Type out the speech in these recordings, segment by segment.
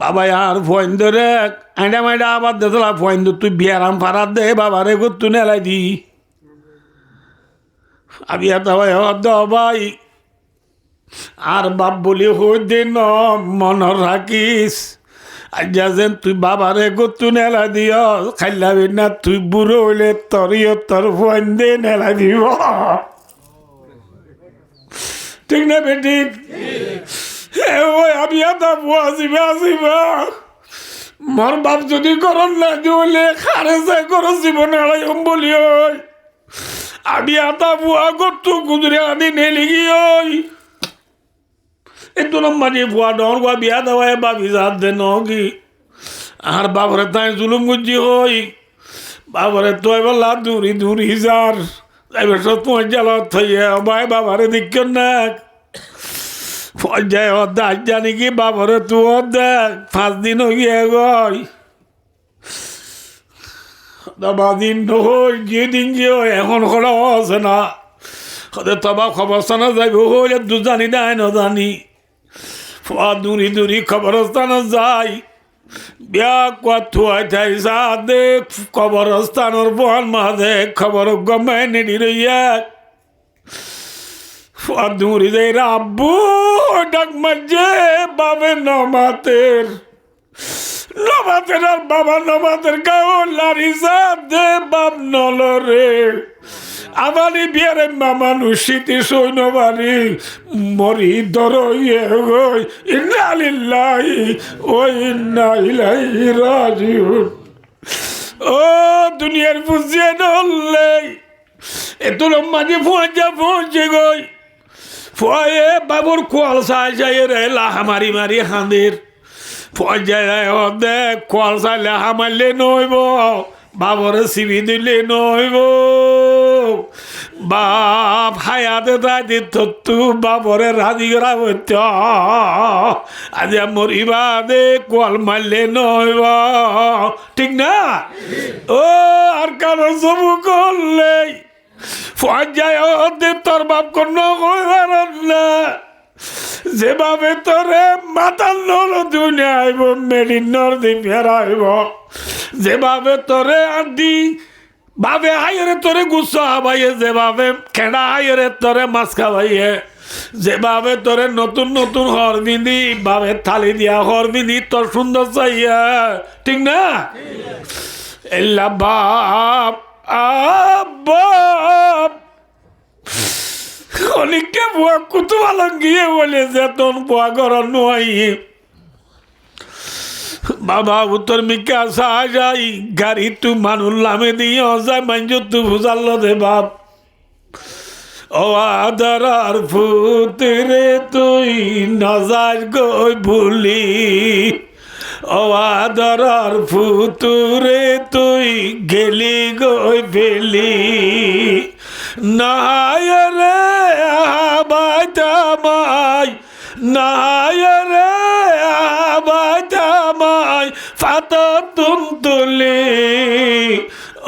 বাবা আর ফোন ধরে আইডা মাইডা আবার দেখলা ফোন তুই বিয়ারাম ফারাত দে বাবারে গুত্তু নেলাই দি আমি এত ভাই আর বাপ বলি হই দে ন মন রাখিস আজ যেন তুই বাবারে গুত্তু নেলা দিও খাইলাবি না তুই বুড়ো হইলে তোর ফোন দে নেলা দিব ঠিক না বেটি আমি এটা আসিবা মোর বাপ যদি করন না দিলে খারে যাই করো জীবনে আড়াইম বলি ওই আমি এটা বুয়া করতো গুজরে আনি নেলি গিয়ে একটু মাঝে বুয়া ডর গুয়া বিয়া দেওয়ায় বাবি যাত দে কি আর বাবরে তাই জুলুম গুজি হই বাবরে তো এবার দূরি যার এবার সব তোমার জালত থইয়া ভাই বাবারে দিক না পর্যায়ে অর্ধেক জানি কি বাবরে তু অর্ধেক 5 দিন হয়ে গই 10 দিন হই যেদিন যে এখন করা আছে না ওদের তবা খবরস্থানে যাইব হইলে দু জানি দেয় না জানি দূরি খবরস্থানে যাই বিয়া কুয়াই থাই দে খবরস্থানের বল মাঝে খবর গমে নেডি রইয়া দূরি দে রাব্বু ডাক মাঝে বাবে নমাতের আর বাবা নমাতের গাও লারি দে বাপ নলরে আমারই বিয়ারে মামানু শীতি সৈন্যবাড়ি মরি দরইয়ে গই ইন্না লিল্লাহি ওয়া ইন্না ইলাইহি রাজিউন ও দুনিয়ার বুঝিয়ে নলে এত মাঝে পৌঁছে গই ফয়ে বাবুর কোয়াল সাই রে লাহা মারি হাঁদের পর্যায়ে দেখ কোয়াল সাই লাহা মারলে নইব বাবরে সিবি দিলে নইব বাপ হায়াতে তাই দিত বাবরে রাজি করা হইত আজ মরিবা দে কোয়াল মারলে নইব ঠিক না ও আর কারো সবু করলে পর্যায়ে দে তোর বাপ কোনো কইবার না যেভাবে তোরে মাতাল নল দুনিয়া আইব মেডিন নর দি ফেরাইব যেভাবে তোরে আদি বাবে হাইরে তোরে গুসা হাবাইয়ে যেভাবে খেড়া হাইরে তোরে মাছ খাওয়াইয়ে যেভাবে তোরে নতুন হর বিঁধি বাবে থালি দিয়া হর বিঁধি তোর সুন্দর চাইয়া ঠিক না এল্লা বাপ বাপ অনেকটা বুয়া কুতুবা গিয়ে বলে যে তোর বুয়া করার নয় বাবা উত্তর মিকে আসা যাই গাড়ি তু মানুষ লামে দিয়ে যায় মাঞ্জ তু বুঝাল দে বাপ ও আদার ফুতরে তুই নজার গই ভুলি ও আদার ফুতুরে তুই গেলি গই ফেলি নায়রে আবাদামাই নায়রে আবাদামাই ফাতর তুলি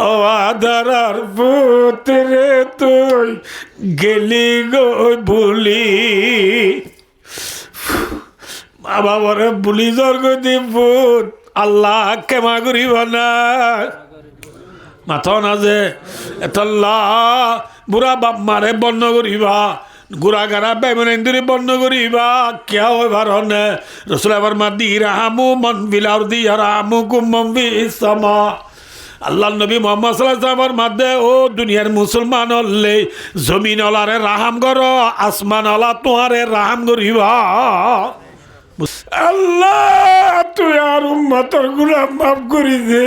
ও আদার পুত্রে তুই গেলি গই ভুলি বাবা বরে বুলি জর্গ দিবুত আল্লাহ কেমা করিব না মাথা না যে এতল্লা বুড়া বাপ মারে বন্ধ করিবা গুড়া গাড়া বেমনেন্দ্রি বন্ধ করিবা কিয়া হয় ভারনে রসুল আবার মাদি রাহামু মন বিলার দি রাহামু কুম্মম বিসমা আল্লাহ নবী মোহাম্মদ সাল্লাল্লাহু আলাইহি মাদে ও দুনিয়ার মুসলমান হলে জমিন ওলারে রাহাম করো আসমান ওলা তোমারে রাহাম করিবা আল্লাহ তুই আর উম্মতের গুনাহ মাফ করি দে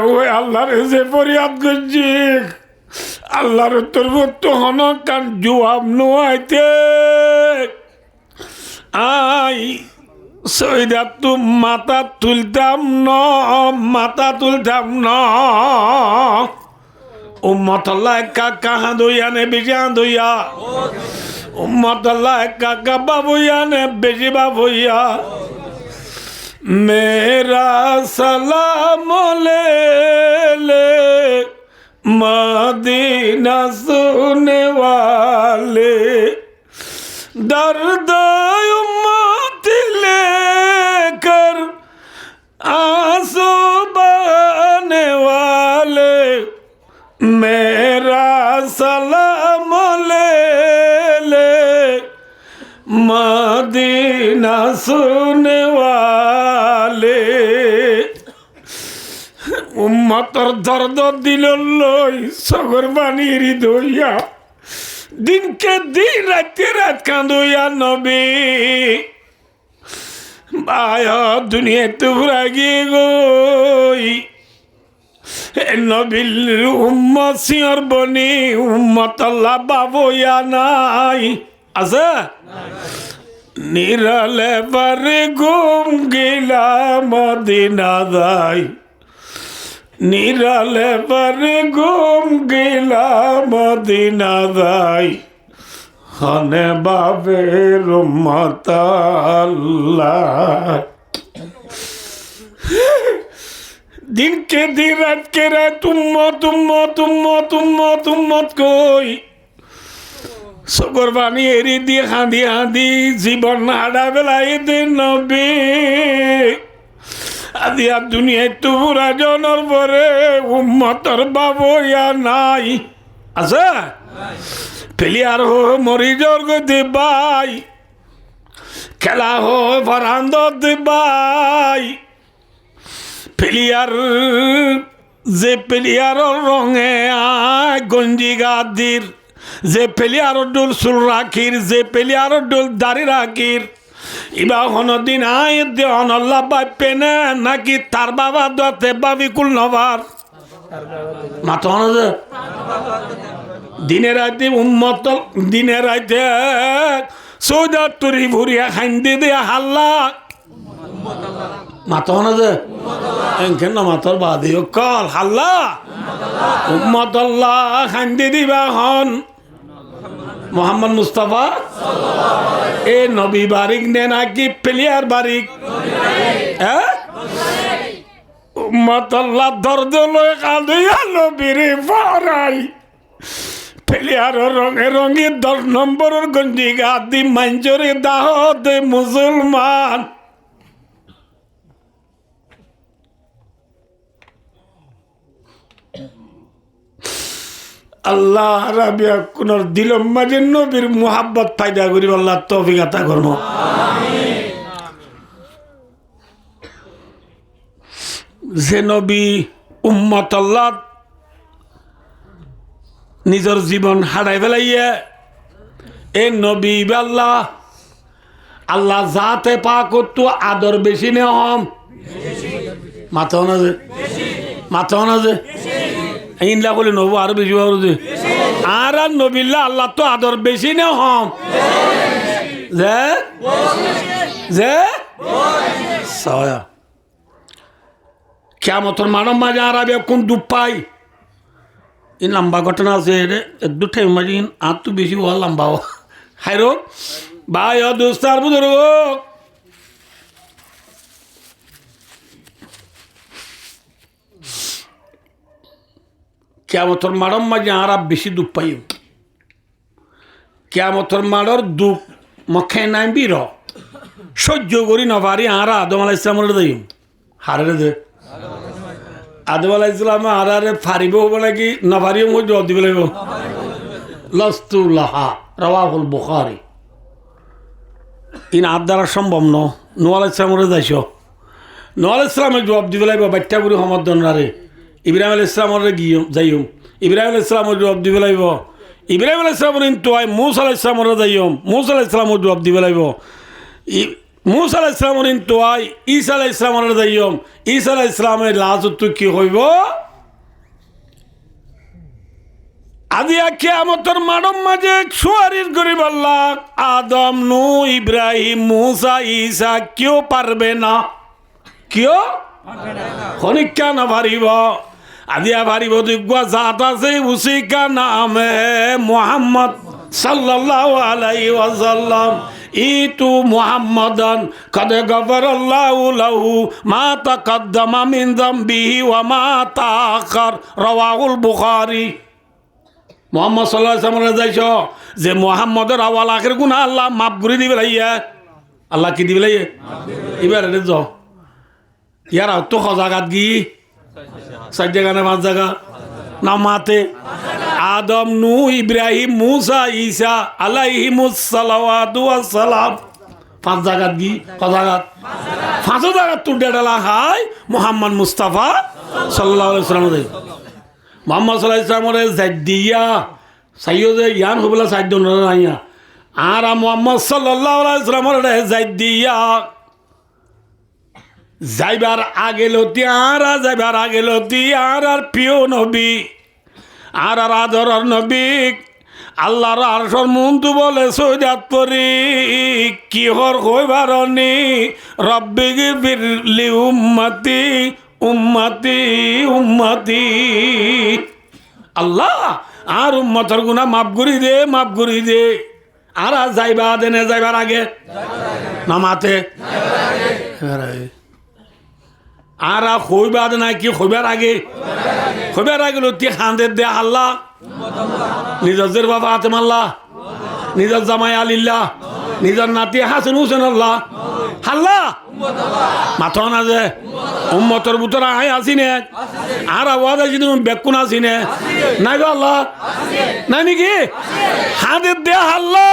ওই আল্লাহর যে ফরিয়াদ করছি আল্লাহর তোর তো হন কান জবাব নোয়াইতে আই সৈদাত তু মাথা তুলতাম ন উম্মত আল্লাহ কাকা হাঁদইয়া নে বেশি হাঁদইয়া উম্মত আল্লাহ কাকা বাবুইয়া নে বেশি বাবুইয়া मेरा सलाम ले ले मदीना सुने वाले दर्द उम्मत ले ना सुने वाले উম্মতর দর্দ দিল লই সগর বাণীর দইয়া দিনকে দিন রাতে রাত কাঁদইয়া নবী বায় দুনিয়া তোমরা গিয়ে গই নবীল উম্মত সিয়র বনি উম্মত আল্লাহ বাবইয়া নাই আছে নিরালে পারে ঘুম গেলাম মদিনা যাই নিরালে পারে ঘুম গেলাম মদিনা যাই হনে বাবের উম্মত আল্লাহ দিনকে দিন রাতকে রাত উম্মত উম্মত উম্মত উম্মত উম্মত কই সগর বাণী এরি দিয়ে হাঁদি হাঁদি জীবন হাডা বেলাই দিন নবী আদি আর দুনিয়ায় তুমরা জনর পরে উম্মতর বাবইয়া নাই আছে প্লেয়ার হো মরিজর গতি বাই খেলা হো ফরান্দ বাই প্লেয়ার যে প্লেয়ারের রঙে গঞ্জি গাদির যে প্লেয়ারের ডোল চুল রাখির যে প্লেয়ারের ডোল দাড়ি রাখির ইবা হনদিন আয় দেহন আল্লাহ বাপে না নাকি তার বাবা দতে বাবি কুল নবার মাথা হন দিনে রাতে উম্মত দিনে রাতে সৌদা তুরি ভুরিয়া খাইন্দে দিয়া হাল্লা মাথা হন যে এনকেন না মাথার বাদে কল হাল্লা উম্মত আল্লাহ খাইন্দে দিবা হন মোহাম্মদ মুস্তাফা এ নবী বারিক নে নাকি প্লেয়ার বারিক উম্মত আল্লাহ দর্দ লয় কাঁদিয়া নবীর ফরাই প্লেয়ার রঙে রঙে 10 নম্বরের গঞ্জি গাদি মাঞ্জরে দাহ দে মুসলমান আল্লাহ রাবিয়া কোনর দিলম মাঝে নবীর মুহাব্বত ফায়দা করি আল্লাহ তৌফিক আতা করব যে নবী উম্মত আল্লাহ নিজের জীবন হারাই ফেলাইয়া এ নবী আল্লাহ আল্লাহ যাতে পা করতো আদর বেশি নে হম মাথা না যে মাথা না যে ইনলা বলে নবু আরো বেশি আর নবিল্লা আল্লাহ তো আদর বেশি নে হম যে যে কিয়ামতের মানব মাঝে আর কোন ডুব পাই এই লম্বা ঘটনা আছে দুটাই মাঝে আর তো বেশি হওয়া লম্বা হাই রোগ ভাই দোস্তার বুঝো কিয়ামতের মানব মাঝে আর বেশি ডুব পাই কিয়ামতের মানর দুঃখ মখে নাই বীর সহ্য করি নভারি আর আদম আলাহ ইসলামের দেই হারে দে আদম আলাহ ইসলামে আরে ফারিব হব নাকি নভারিও মই জবাব দিব লাগিব লস্তুল্লাহা রাওয়াহুল বুখারী ইন আর দ্বারা সম্ভব নূহ আলাইহিস সালামের যাইছ নূহ আলাইহিস সালামের জবাব দিব লাগিব বাচ্চা বুড়ি সমর্থন রে ইব্রাহিম আলাইহিস সালামের গিয়ে যাইম ইব্রাহিম আলাইহিস সালামের জবাব দিব লাগিব ইব্রাহিম আলাইহিস সালামের ইনতুয়াই মূসা আলাইহিস সালামের যাইম মূসা আলাইহিস সালামের জবাব দিব লাগিব মূসা আলাইহিস সালামের ইনতুয়াই ঈসা আলাইহিস সালামের যাইম ঈসা আলাইহিস সালামের লাজত কি হইব আদিয়া কিয়ামতের মানব মাঝে সুয়ারির গরিব আল্লাহ আদম নূহ ইব্রাহিম মূসা ঈসা কেউ পারবে না কেউ খনিকা না পারিব আদিয়া পারিব যোগ্য জাত আছে উসিকা নামে মুহাম্মদ সাল্লাল্লাহু আলাইহি ওয়াসাল্লাম ইতু মুহাম্মাদান কদ গফরাল্লাহু লাহু মা তাকদ্দামা মিন যামবিহি ওয়া মা তাআখার রাওয়াহুল বুখারী মোহাম্মদ সাল্লাল্লাহু আলাইহি ওয়াসাল্লাম যাইছ যে মুহাম্মদের আওয়াল আখির গুনাহ আল্লাহ মাফ করে দিবে লাইয়া আল্লাহ কি দিবে লাইয়া এবারে যাও ইয়ার তো সজাগাত গি 4 জায়গা না 5 জায়গা না মাতে আদম নূহ ইব্রাহিম মূসা ঈসা আলাইহিমুস সালাওয়াতু ওয়াস সালাম 5 জায়গাত গি কজাগাত 5 জায়গাত তোর ডেডালা হাই মোহাম্মদ মুস্তাফা সাল্লাল্লাহু আলাইহি ওয়াসাল্লাম মোহাম্মদ সাল্লাল্লাহু আলাইহি ওয়াসাল্লামের জাদ্দিয়া সাইয়্যদে ইয়ান হবলা সাইয়্যদ নাইয়া আর মোহাম্মদ সাল্লাল্লাহু আলাইহি ওয়াসাল্লামের জাদ্দিয়া যাইবার আগে লতি যাইবার আগে লতি আর প্রিয় নবী আর আদরের নবী আল্লাহর আরশের মুন্তু বলে সৈদাত পরি কি হর কইবারনি রব্বিগি বিরলি উম্মতি উম্মতি উম্মতি আল্লাহ আর উম্মতের গুনাহ মাফ করি দে আর যাইবা দেনে যাইবার আগে নামাতে আর কইবার না কি কইবার আগে লতি খান্দের দে আল্লাহ নিজের বাবা আতেম আল্লাহ নিজের জামাই আলিল্লাহ নিজের নাতি হাসান হুসেন আল্লাহ আল্লাহ মাথা না যে উম্মতর ভিতরে আই আসি নে আর আওয়াজ আছে তুমি বেকুন আসি নে নাই গো আল্লাহ নাই নাকি হাঁদের দে আল্লাহ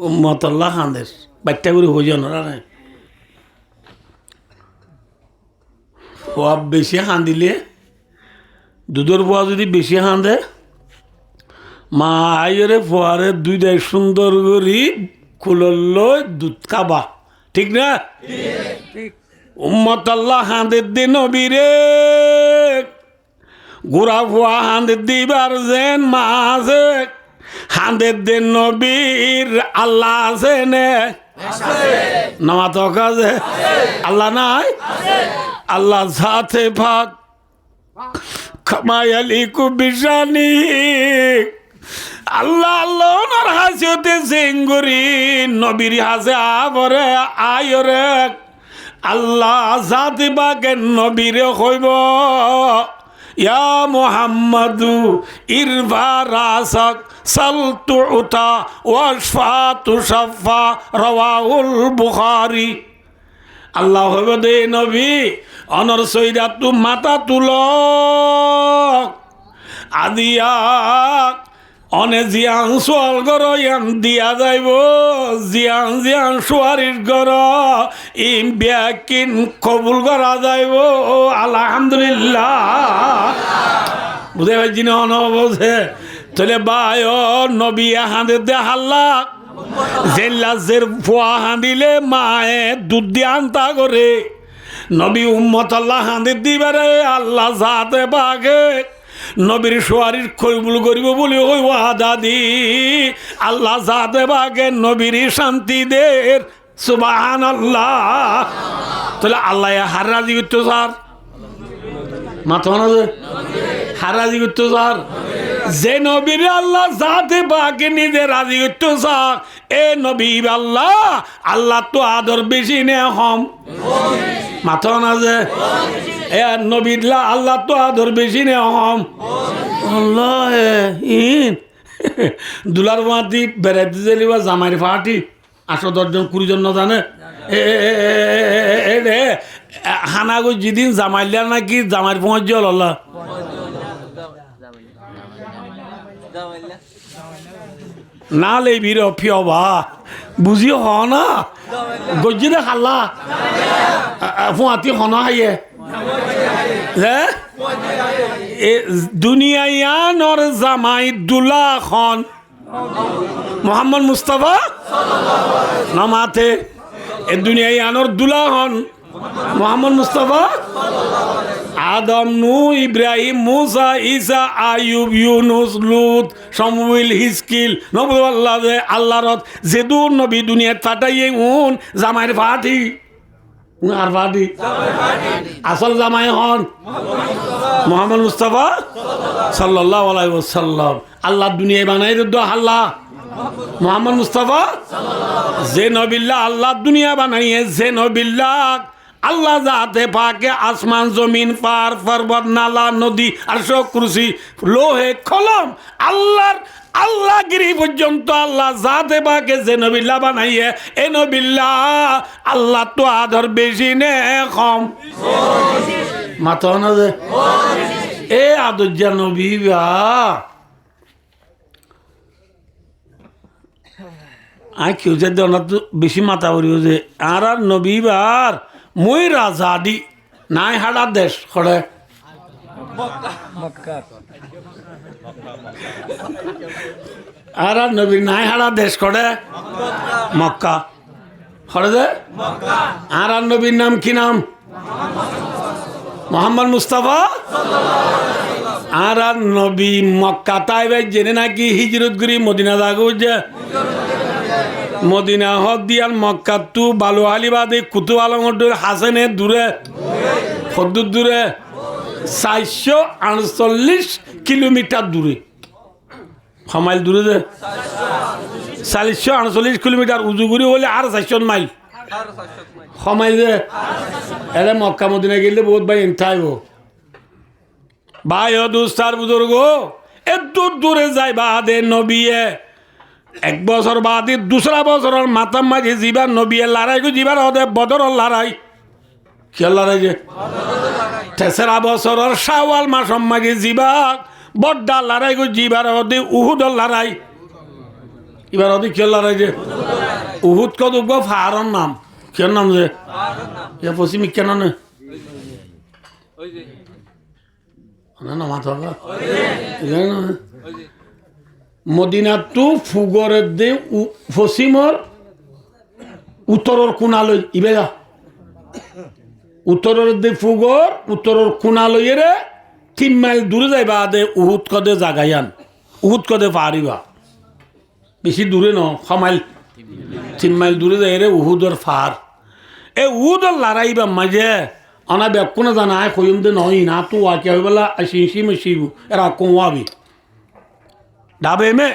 উম্মত আল্লাহ হাঁদের বাচ্চা করে হয়ে যান না পোয়া বেশি হান দিলে দুধের পোয়া যদি বেশি হান দে মা আইরে পোয়ারে দুইটাই সুন্দর করি খুলল দুধ খাবা ঠিক না উম্মত আল্লাহ হাঁদের দিন নবীরে গোড়া পোয়া হাঁদের দিবার যেন মা আছে হাঁদের দিন নবীর আল্লাহ আছে নে নামা তো কাজে আল্লাহ নাই আল্লাহ সাথে ভাগ খামায়ালি কুবিশানি আল্লাহ আল্লাহ ওনার হাসিতে সিঙ্গুরি নবীর হাসে আবরে আয়রে আল্লাহ সাথে বাগে নবীরে হইব ইয়া মুহাম্মাদু ইরফা রাসাক সালতু উতা ওয়াশফা তুশাফা রাওয়াহুল বুখারী আল্লাহ হইব দে নবী অনর সৈরা তু মাথা তুল আদিয়া অনে জিয়ান সোয়াল গর ইয়ান দিয়া যাইব জিয়ান সোয়ারির গর ইম ব্যাকিন কবুল করা যাইব আলহামদুলিল্লাহ বুঝে পাইছি না বোঝে তাহলে বায় নবী হাঁদের দে হাল্লা জেল্লাজের ফোয়া হাঁদিলে মায়ে দুধ দিয়ে আনতা করে নবী উম্মত আল্লাহ হাঁদের দিবারে আল্লাহ যাতে বাগে নবীর সোয়ারির কবুল করিব বলে ওই ওয়াদা দি আল্লাহ যাতে বাগে নবীর শান্তি দের সুবহানাল্লাহ তাহলে আল্লাহ হার রাজি করতো স্যার মাথা না যে হার রাজি করতো স্যার যে নবীর আল্লাহ যাতে বাগে নিজে রাজি করতো স্যার এ নবী আল্লাহ আল্লাহ তো আদর বেশি নে হম মাথা না যে এ নবীল্লা আল্লাহ তো আদর বেশি নে হম আল্লাহ ইন দুলার মাটি বেড়াইতে যাইবা জামাইর ফাটি 8-10 জন 20 জন না জানে হানাগো যেদিন জামাইলা নাকি জামাইর পৌঁছ জল আল্লাহ না লেবির ফিয়বা বুঝি হ না গজ্জি দে খাল্লা ফুয়াতি হন হাইয়ে দুনিয়ার জামাই দুলা খন মোহাম্মদ মুস্তাফা নামাতে এ দুনিয়ার দুলা হন মোহাম্মদ মুস্তাফা আদম নূ ইব্রাহিম মুসা ঈসা আইয়ুব ইউনুস লুত শামুয়েল হিজকিল নবী আল্লাহ আল্লাহর যেদুর নবী দুনিয়াত পাঠাইয়ে উন জামাইর ফাটি আর ফাটি আসল জামাই হন মোহাম্মদ মুস্তাফা সাল্লাল্লাহু আলাইহি ওয়াসাল্লাম আল্লাহ দুনিয়ায় বানাই দো আল্লাহ মোহাম্মদ মুস্তাফা যে নবিল্লাহ আল্লাহ দুনিয়া বানাইয়ে যে নবিল্লাহ আল্লাহ যাতে পাকে আসমান জমিন পার পর্বত নালা নদী আর সব কুরসি লোহে কলম আল্লাহগিরি পর্যন্ত আল্লাহ যাতে পাকে যে নবিল্লাহ বানাইয়ে এ নবিল্লাহ আল্লাহ তো আদর বেশি নে কম মাথা না যে এ আদর্জা নবী বা আই কেউ যে দনাত বেশি মাথা করিও যে আর নবীবার মই রাজা দি নাই হাড়া দেশ খড়ে আর নবীর নাই হাড়া দেশ খড়ে মক্কা খড়ে যে আর নবীর নাম কি নাম মোহাম্মদ মুস্তাফা আর নবী মক্কা তাই ভাই জেনে নাকি হিজরত করি মদিনা যাগো যে মদিনা হক দিয়াল মক্কা তু বালু আলিবাদে কুতু আলমডুর হাসেনে দূরে কদ্দুর দূরে 448 কিলোমিটার দূরে মাইল দূরে যে 448 কিলোমিটার উজুগুড়ি হলে আর 400 মাইল সমাইল যে এলে মক্কা মদিনা গেলে বহুত ভাই এনথাইব ভাই ও দুস্তার বুজুর্গ এত দূরে যাই বাদে নবিয়ে এক বছর বাদে দুসরা বছরের মাথার মাঝে জীবার নবিয়ে লড়াই গো জীবার হদে বদর লড়াই কে লড়াই যে তেসরা বছরের শাওয়াল মাসের মাঝে জীবার বড্ডা লড়াই গো জীবার হদে উহুদর লড়াই এবার হদে কে লড়াই যে উহুদ কদ ফাহারর নাম কে নাম যে পশ্চিম কেন না না মাথা মদিনা তো ফুগরের দে পশ্চিমর উত্তরের কোনালৈ ইবে যা উত্তরের দে ফুগর উত্তরের কোনালৈ রে 3 মাইল দূরে যাইবা দে উহুদ কদে জাগাইয়ান উহুদ কদে পারিবা বেশি দূরে ন মাইল 3 মাইল দূরে যাই রে উহুদর ফার এ উহুদর লড়াইবা মাঝে অনা বেকুন জানা কইম দে নই না তো আকে হইবলা আসিসি মসিবু এরা কোয়াবি ডাবে মে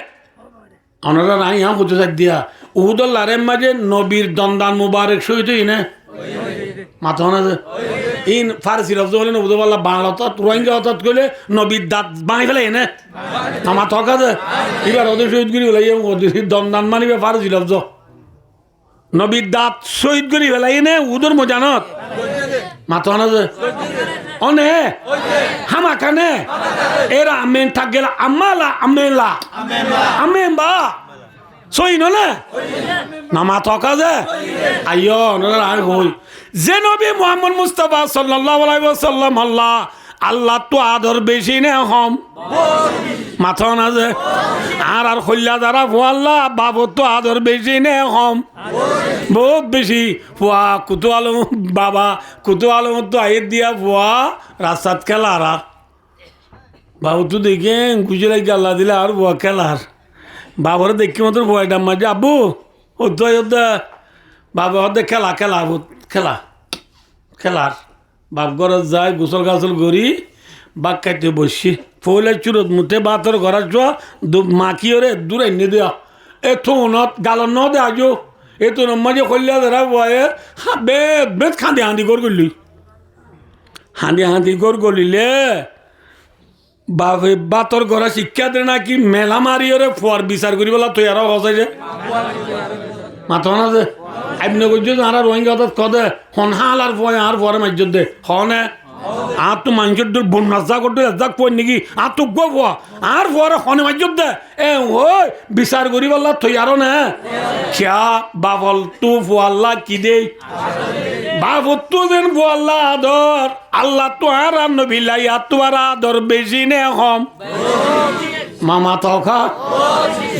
অনারা নাই হ্যাঁ বুঝতে চাই দিয়া উহুদর লারের মাঝে নবীর দন্দান মুবারক সহিত ইনে মাথা না যে ইন ফারসি লফজ বলে নবুদ বল্লা বাংলা অর্থাৎ রোহিঙ্গা অর্থাৎ করলে নবীর দাঁত বাঁই ফেলে এনে আমার থকা যে এবার ওদের শহীদ করি বলে ওদের দন্দান মানিবে ফারসি লফজ নবীর দাঁত শহীদ করি ফেলাই এনে উদর মজানত মাথা না যে অনে হামাকানে এরা আমেন থাক গেলা আমালা আমেলা আমেম্বা সই নলে নামা থকা যে আইয় নলে আর হই যে নবী মুহাম্মদ মুস্তাফা সাল্লাল্লাহু আলাইহি ওয়াসাল্লাম আল্লাহ তো আদর বেশি নে হম মাথা না যে আর কল্যা দ্বারা আল্লাহ বাবু তো আদর বেশি নে হম বহুত বেশি ফুয়া কুতু আলম বাবা কুতু আলম তো আইর দিয়া ফুয়া রাস্তাত খেলার আর বাবু তো দেখে গুজরাই গাল্লা দিলে আর ফুয়া খেলার বাবার দেখি মতো ফুয়াইটার মাঝে আব্বু হতে বাবা হতে খেলা খেলা খেলা খেলার বাপ ঘর যায় গোসল গাছল করি বাঘ খাইতে বসছি ফলে চুরত মুঠে বাতর ঘর চুয়া মাখি ওরে দূরে এনে দেওয়া এ থোনত গালন ন দে আজো এ তো মাঝে কল্যা ধরা বয়ে বেদ বেদ খাঁদি হাঁদি গড় করলি হাঁদি হাঁদি গড় করলিলে বাপে বাতর ঘরে শিক্ষা দে নাকি মেলা মারি ওরে ফুয়ার বিচার করি বলা তুই আরো হসাই যে মাথা না যে আপনি করছো আর রোহিঙ্গা কদে হন হাল আর ফুয়া আর ফুয়ারে মাইজত দে হনে আর তো মানুষের দূর বন্যাসা করতে এজাক পয় নাকি আর তো গো ফুয়া আর ফুয়ারে হনে মাইজত দে এ ওই বিচার করি বললা তুই আরো না খেয়া বাবল তু ফুয়াল্লা কি দে বাবু তু যেন ফুয়াল্লা আদর আল্লাহ তো আর নবিল্লা আর তো আর আদর বেশি নে হম মামা থকা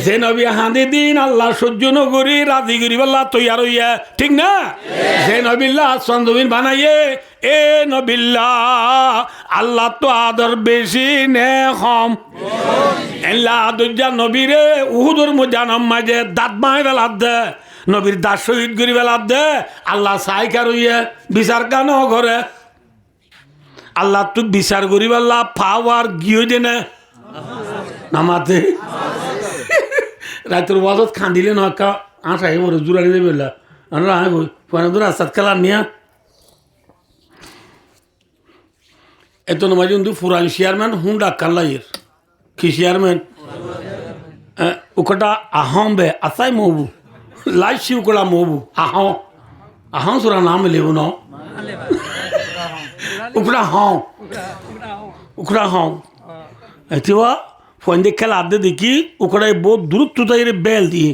যে নবী হাঁদি দিন আল্লাহ সহ্য নগরী রাজি করি বললা তৈয়ার হইয়া ঠিক না যে নবিল্লা সন্দবিন বানাইয়ে এ নবিল্লা আল্লাহ তো আদর বেশি নে হম এল্লা আদুজ্জা নবীরে উহুদুর মুজানম মাঝে দাঁত বাঁই বেলাত দে নবীর দাঁত শহীদ করি বেলাত দে আল্লাহ সাইকার হইয়া বিচার কেন করে আল্লাহ তো বিচার করি বললা পাওয়ার গিয়ে দেনে নামাতে রাতের বাজত খান্দিলে না আশা হে মরে জুড়ানি দেবে আমরা পরে দূর রাস্তাত খেলার নিয়া এত নমাজ কিন্তু ফুরান চেয়ারম্যান হুম ডাক্কার লাইয়ের কি চেয়ারম্যান ওকটা আহম বে আসাই মহবু লাইছি ওকটা মহবু আহম আহম সুরা নাম লেবু ন ওকটা হম ওকটা হম এতিবা ফোন দিয়ে খেলা আদে দেখি ওকটাই বহুত দূরত্ব তাই বেল দিয়ে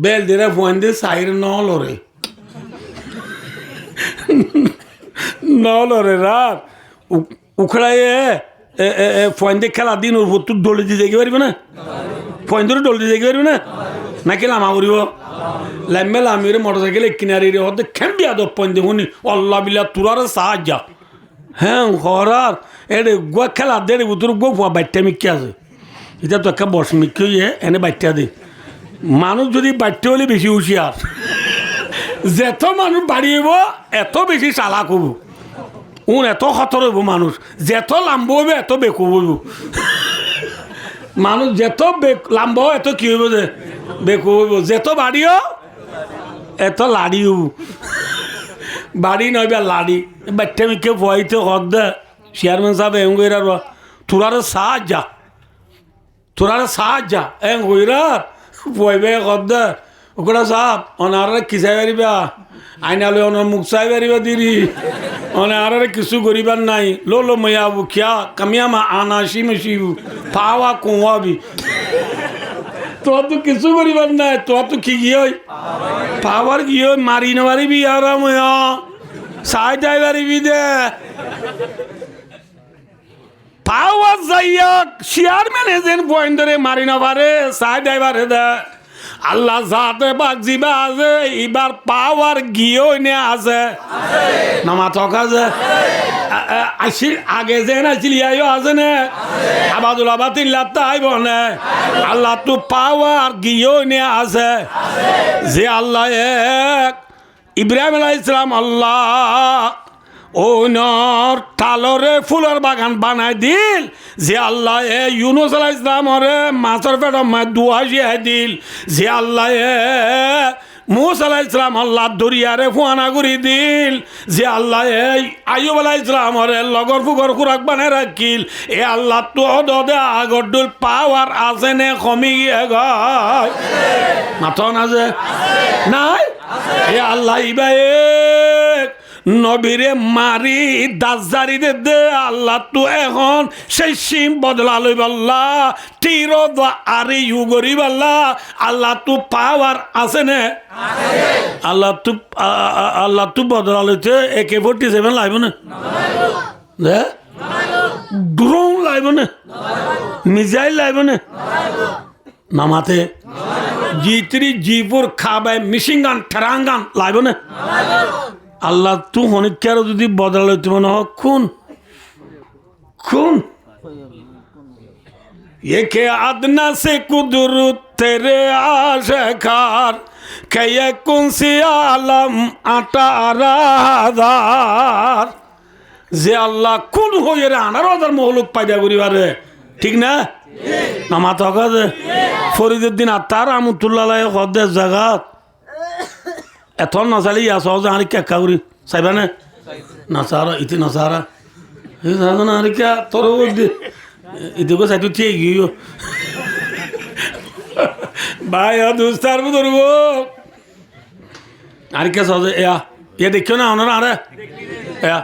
বেল দিরে ফোন সাইর নলরে নলরে রাত উখড়াইয়ে ফোন দিয়ে খেলা দিন ওর তুই ডলে দিয়ে দেখতে পারবি না ফোন ধরে ডলে দিয়ে দেখতে পারবি না নাকি লামা করিব লাম্বে লামিরে মোটরসাইকেল কিনারি রে হতে খেম্বিয়া দো ফোন দিয়ে শুনি অল্লাহ বিল্লা তোরার সাহায্য হ্যাঁ হরার এর গোয়া খেলা দে তোর গো বাচ্চা মিক্কি আছে এটা তো একটা বস মিক্কি হয়ে এনে বাচ্চা দে মানুষ যদি বাচ্চা হলে বেশি হুঁশিয়ার যেত মানুষ বাড়িব এত বেশি চালাক হব এত খতর হইব মানুষ যেত লাম্ব হইব এত বেকু হইব মানুষ যেত লাম্ব এত কি হইব যে বেকু হইব যেত বাড়িও এত লাড়ি হইব বাড়ি নইবা লাড়ি বাচ্চা মিকে ভয়তে হদ দে চেয়ারম্যান সাহেব এম গইরার তোরারে সাহায্য এম গইরার ভয়বে হদ দে ওকড়া সাহেব অনারে কিসাই পারিবা আইনালে অনার মুখ চাই পারিবা দিরি অনারে কিছু করিবার নাই লো ময়াবু খিয়া কামিয়া মা আনাসি মেশিবু পাওয়া কুয়াবি তোর তো কিছু করিবার নাই তোর তো কি গিয়ে পাওয়ার গিয়ে মারি না পারিবি আর ময়া চাই যাই পারিবি দে পাওয়ার যাইয়া চেয়ারম্যান এজেন্ট পয়েন্ট ধরে মারি না পারে চাই যাই পারে দে আল্লাহ যাতে বাক জিবা আছে এবার পাওয়ার গিয়েও নে আছে নামা থকা যে আসিল আগে যে নাছিল ইয়াইও আছে নে আবাদুল আবাদ ইল্লাত আইব নে আল্লাহ তো পাওয়ার গিয়েও নে আছে যে আল্লাহ এক ইব্রাহিম আলাইহিস সালাম আল্লাহ ওনর তালরে ফুলের বাগান বানাই দিল যে আল্লাহ ইউনুস আলাইহিস সালামরে মাছের পেট দুয়া জিয়াই দিল যে আল্লাহ মুসা আলাইহিস সালাম আল্লাহ দরিয়ারে ফুয়ানা করে দিল যে আল্লাহ আইয়ুব আলাইহিস সালামরে লগর ফুগর খুরাক বানাই রাখিল এ আল্লাহ তো দদে আগর দুল পাওয়ার আছে নে কমি গিয়ে গয় মাথা না যে নাই এ আল্লাহ ইবাই নবীরে মারি দাসজারি দে আল্লাহ তো এখন সেই সিম বদলা লই বল্লা তীর আরে ইউ গরি বল্লা আল্লাহ তো পাওয়ার আছে নে আল্লাহ তো বদলা লইতে AK-47 লাইব না ড্রোন লাইব না মিসাইল লাইব না নামাতে G3 G4 খাবাই মিশিং গান ঠেরাঙ্গান লাইব না আল্লাহ তু হনিকার যদি বদলা লইতে মনে হোক খুন একে আদনা সে কুদরত তেরে আশকার কে কোন সি আলম 18,000 যে আল্লাহ কোন হয়ে রে 18,000 মহলুক পাইদা করিবারে ঠিক না নামাত হকাজে ফরিদুদ্দিন আত্মার রহমতুল্লাহ হদের জায়গাত এত নচালি সহজে হারিকা কাউরি চাইবা না নাচারা ইতি নাচারা হারিকা তোর ইতিকে চাইতো ঠিক গিয়ে ভাই দুস্তার ধরব হারিকা সহজে এয়া দেখিও না ওনারা আরে এয়া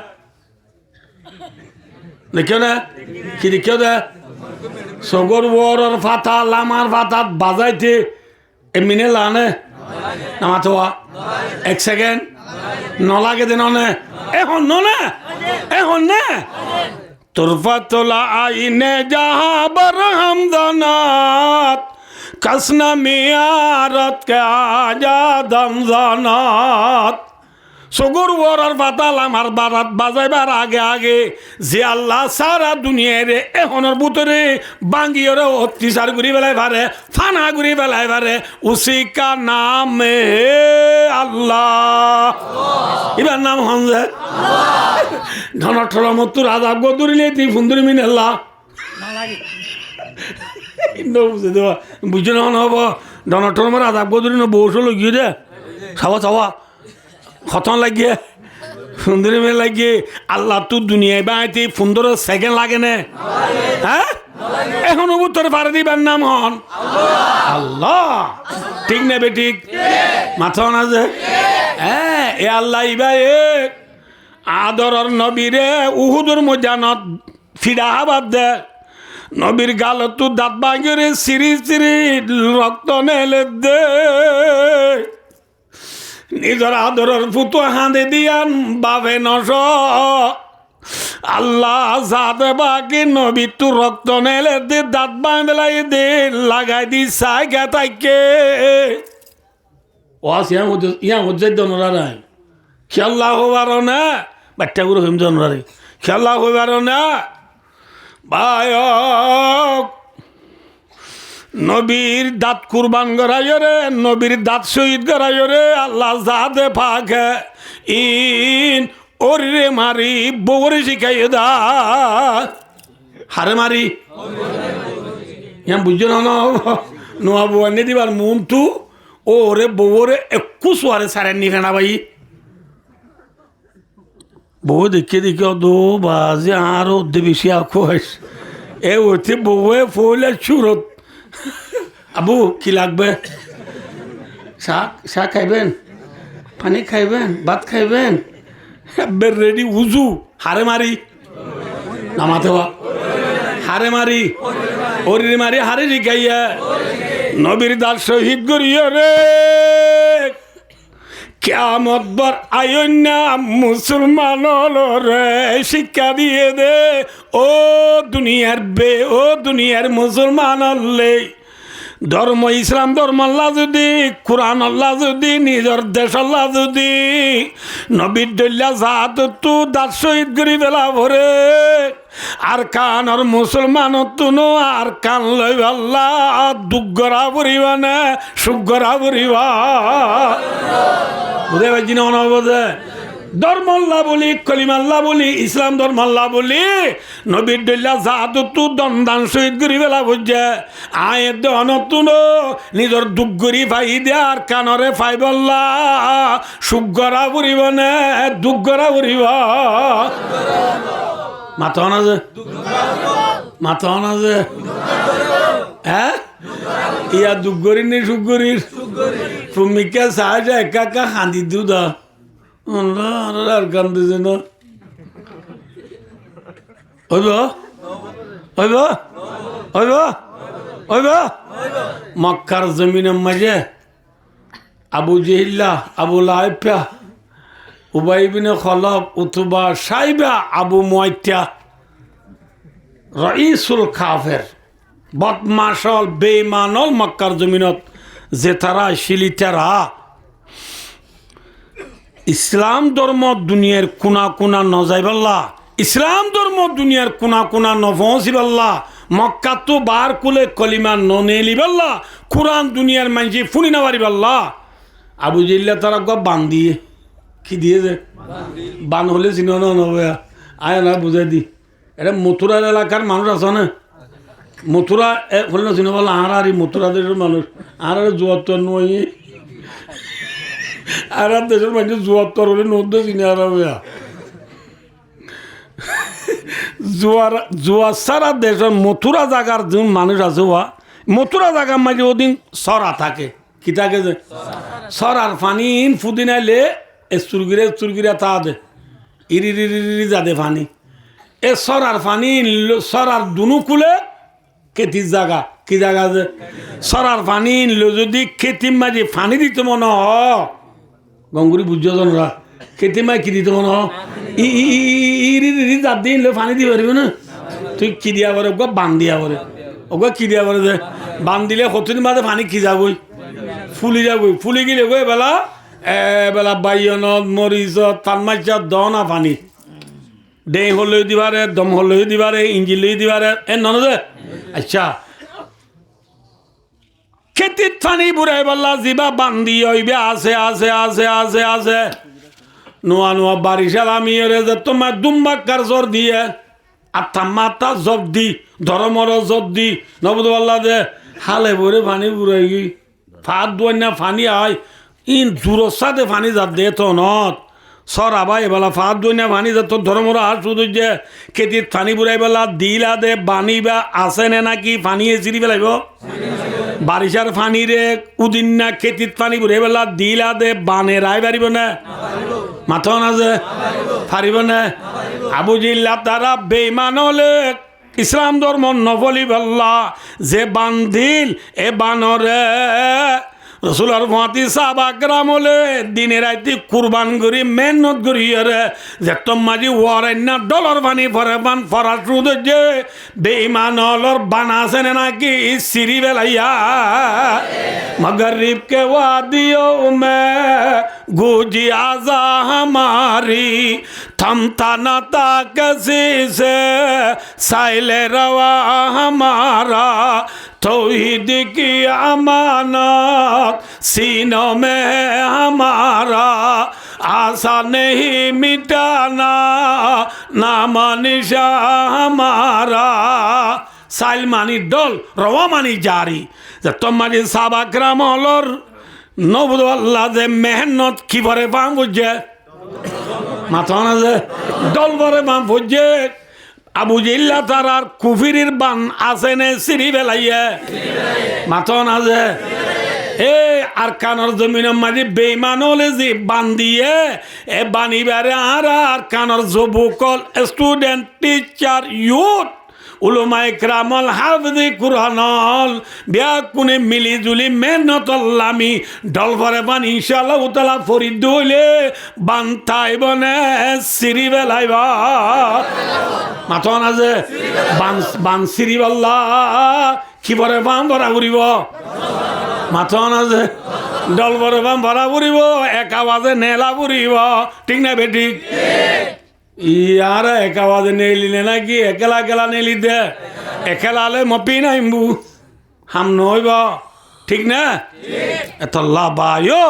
দেখিও না কি দেখিও দে সগর বড়র ফাতা লামার ফাতাত বাজাইতে এমনি লানে নামাতোয়া 1 সেকেন্ড নলাগে দেন এখন এখন নে তুরফাতুলা আইনে জাহাবর হামদানাত কাসনা মিয়ারত কে আজাদম জানাত সগর ওয়ার বাতাল আমার বারাত বাজাইবার আগে যে আল্লাহ সারা দুনিয়ারে এখনের ভিতরে বাঙ্গিয়রে অত্যাচার করি বেলায় পারে ফানা করি বেলায় পারে উসিকা নাম আল্লাহ এবার নাম হনজে ধনঠর মতো রাজা গদুরিলে তুই ফুন্দুরি মিন আল্লাহ বুঝে দেওয়া বুঝে না হব ধনঠর রাজা গদুরি বৌস লগিয়ে দে চাওয়া খতন লাগিয়ে সুন্দরী মেয়ে লাগিয়ে আল্লাহ তো দুনিয়ায় বাঁইতে 15 সেকেন্ড লাগে না হ্যাঁ এখন উত্তর পারে দিবার নাম হন আল্লাহ ঠিক নেবে ঠিক মাথা না যে হ্যাঁ এ আল্লাহ ইবা আদরর নবীরে উহুদুর ময়দানত ফিরা হাবাদ দে নবীর গালত দাঁত ভাঙরে সিঁড়ি সিঁড়ি রক্ত নেলে দে নিজের আদরের ফুটো হাঁদে দিয়ান বাবে নস আল্লাহ সাথে বাকি নবী তু রক্ত নেলে দে দাঁত বাঁধলাই দে লাগাই দি সাই গাতাইকে ওয়াস ইয়া হচ্ছে দনরা নাই খেলা হবার না বাচ্চাগুলো হইম দনরারে খেলা হইবার না ভাই নবীর দাঁত কুরবান করাইও রে নবীর দাঁত শহীদ করাইও রে আল্লাহ জাদে ফাঁকে ইন ওরে মারি বউরে শিখাইয়ে দা হারে মারি বুঝছো না নোয়া বউ এনে দিবার মন তু ওরে বউরে একু সোয়ারে সারেন নি ফেনা ভাই বউ দেখে দেখে দো বাজে আরো বেশি আঁকো এ ওতে বউয়ে ফলে সুরত আবু কি লাগবে শাক খাইবেন পানি খাইবেন ভাত খাইবেন রেডি উজু হারে মারি নামাতে হারে মারি ওরে মারি হারে শিখাইয়া নবীর দাস শহীদ করিয়া রে কিয়ামত বার আয়না মুসলমান রে শিক্ষা দিয়ে দে ও দুনিয়ার মুসলমান হলে ধর্ম ইসলাম ধর্ম আল্লাহ যদি কোরআন আল্লাহ যদি নিজের দেশ আল্লাহ যদি নবীর দল্লা জাত তু দাস শহীদ করি বেলা ভরে আর কানর মুসলমান তুনো আর কান লই আল্লাহ দুঃগরা পরিবা না সুগরা পরিবা বুঝে পাইছি না অনবদে ধর্ম আল্লাহ বলি কলিমাল্লাহ বলি ইসলাম ধর্ম আল্লাহ বলি নবীর দল্লা জাত তু দন্দান শহীদ করি বেলা বুঝছে আয়ের দনতুন নিজের দুঃগরি ফাই দে আর কানরে ফাই বল্লা সুগরা পরিব না দুঃগরা পরিব মাথা না যে মাথা না যে হ্যাঁ ইয়া দুঃগরি নেই সুগরির ভূমিকা সাহায্য একা একা হাঁদি দিও দা আর কান্দিছে না মক্কার জমিনের মাঝে আবু জেহিল্লা আবু লাইফা উবাই বিনে খলফ উতুবা সাইবা আবু মুয়াইতা রাইসুল কাফের বদমাশল বেঈমানল মক্কার জমিনত যে তারা শিলিতারা ইসলাম ধর্ম দুনিয়ার কোনা কোনা ন যাইবাল্লা ইসলাম ধর্ম দুনিয়ার কোনা কোনা ন পৌঁছিবাল্লা মক্কা তো বার কুলে কলিমা ন নেলিবাল্লা কোরআন দুনিয়ার মানছি ফুনি না পারিবাল্লা আবু জিল্লা তারা গপ বান দিয়ে কি দিয়ে যে বান হলে চিনো না নবে আয় না বুঝাই দি এটা মথুরার এলাকার মানুষ আছে না মথুরা হলে না চিনো বললো আর এই মথুরা দেশের মানুষ আর জুয়াত্তর নয় আর দেশের মানুষ জুয়াত্তর হলে নদ্য চিনে আর জুয়া সারা দেশের মথুরা জায়গার যে মানুষ আছে মথুরা জায়গার মাঝে ওদিন সরা থাকে কি থাকে যে সরার পানি ফুদিনাইলে চুরগিরা তা দে ইরি যাদে পানি এ সরার পানি সরার দুনু কুলে খেতির জায়গা কি জায়গা যে সরার পানি যদি খেতির মাঝে পানি দিতে মনে হ গঙ্গুরি বুঝছরা খেতির মাঝে কি দিতে মনে হ ইরি জাত দিয়ে পানি দিয়ে পারবে না তুই কি দিয়া পরে ওকে বান দিয়া পরে ওকে কি দিয়া পরে যে বান দিলে কতদিন বাদে পানি কি যাবই ফুলি যাবই ফুলি গেলে গো এবেলা বাইয়নত মরিচত পানমাইচত দনা পানি ডে হলেও দিবারে দম হলেও দিবারে ইঞ্জিন লই দিবারে এ নন যে আচ্ছা খেতিত পানি বুড়াই বললা যিবা বান্ধি হইবে আছে আছে আছে আছে আছে নোয়া নোয়া বারিশাল আমি যে তোমার দুম্বাক্কার জ্বর দিয়ে আত্মা মাতা জব দি ধরমর জব দি নবদ বললা যে হালে ভরে পানি বুড়াই গই ফাঁদ দোয়াই না পানি আয় ইন জুরসাতে পানি যাত দে তো নত সরা ভাই বেলা ফাঁদ দোয়াই না পানি যাত ধরমরা আর শুধু যে খেতির পানি বুড়াই বেলা দিলা দে বানি বা আছে না নাকি পানি চিরি বেলাইব বারিশার পানি রে উদিন না খেতির পানি বুড়াই বেলা দিলা দে বানে রায় পারিব না মাথা না যে পারিব না আবু জিল্লা তারা বেঈমান হলে ইসলাম ধর্ম নবলি বল্লা যে বান্ধিল এ বানরে রসুলার ভাতি সাহাবাকরাম হলে দিনে রাইতে কুরবান করি মেহনত করি রে যে তোমাজি ওয়ারান্য ডলার বানি ফরে বান ফরাস রুদ যে বেঈমান হলর বানাছেন নাকি সিরি বেলাইয়া মগরিব কে ওয়াদিও মে গুজি আজা हमारी थमता न था किसी से साइले रवा हमारा तौहीद की अमानत सीनों में हमारा आशा नहीं मिटाना नाम निशा हमारा साइल मानी डोल रवा मानी जारी जब तुम्हारी साहबा कराम हलर নবুদ আল্লাহ যে মেহনত কি ভরে পাম বুঝছে মাথা না যে দল ভরে পাম বুঝছে আবু জিল্লা তার আর কুফিরির বান আছে নে সিঁড়ি বেলাইয়ে মাথা না যে এ আর কানর জমিনের মাঝে বেইমান হলে যে বান দিয়ে এ বানিবারে আর কানর যুবকল স্টুডেন্ট টিচার ইউথ উলুমায়ে কেরামল হাফিজে কুরআনল বিয়া কোনে মিলি জুলি মেহনতল্লামি ডল ভরে বান ইনশাআল্লাহ তাআলা ফরিদ হইলে বান্তাই বনে সিরি বেলাইবা মাথা না যে বান সিরি বল্লা কি ভরে বান ভরা উড়িব মাথা না যে ডল ভরে বান ভরা উড়িব এক আওয়াজে নেলা উড়িব ঠিক না বেটি ইয়ার এক আওয়াজে নেলিলে নাকি একেলা একেলা নেলি দে একেলালে মপি নাইমবু হাম নইব ঠিক না এত লাভায়ো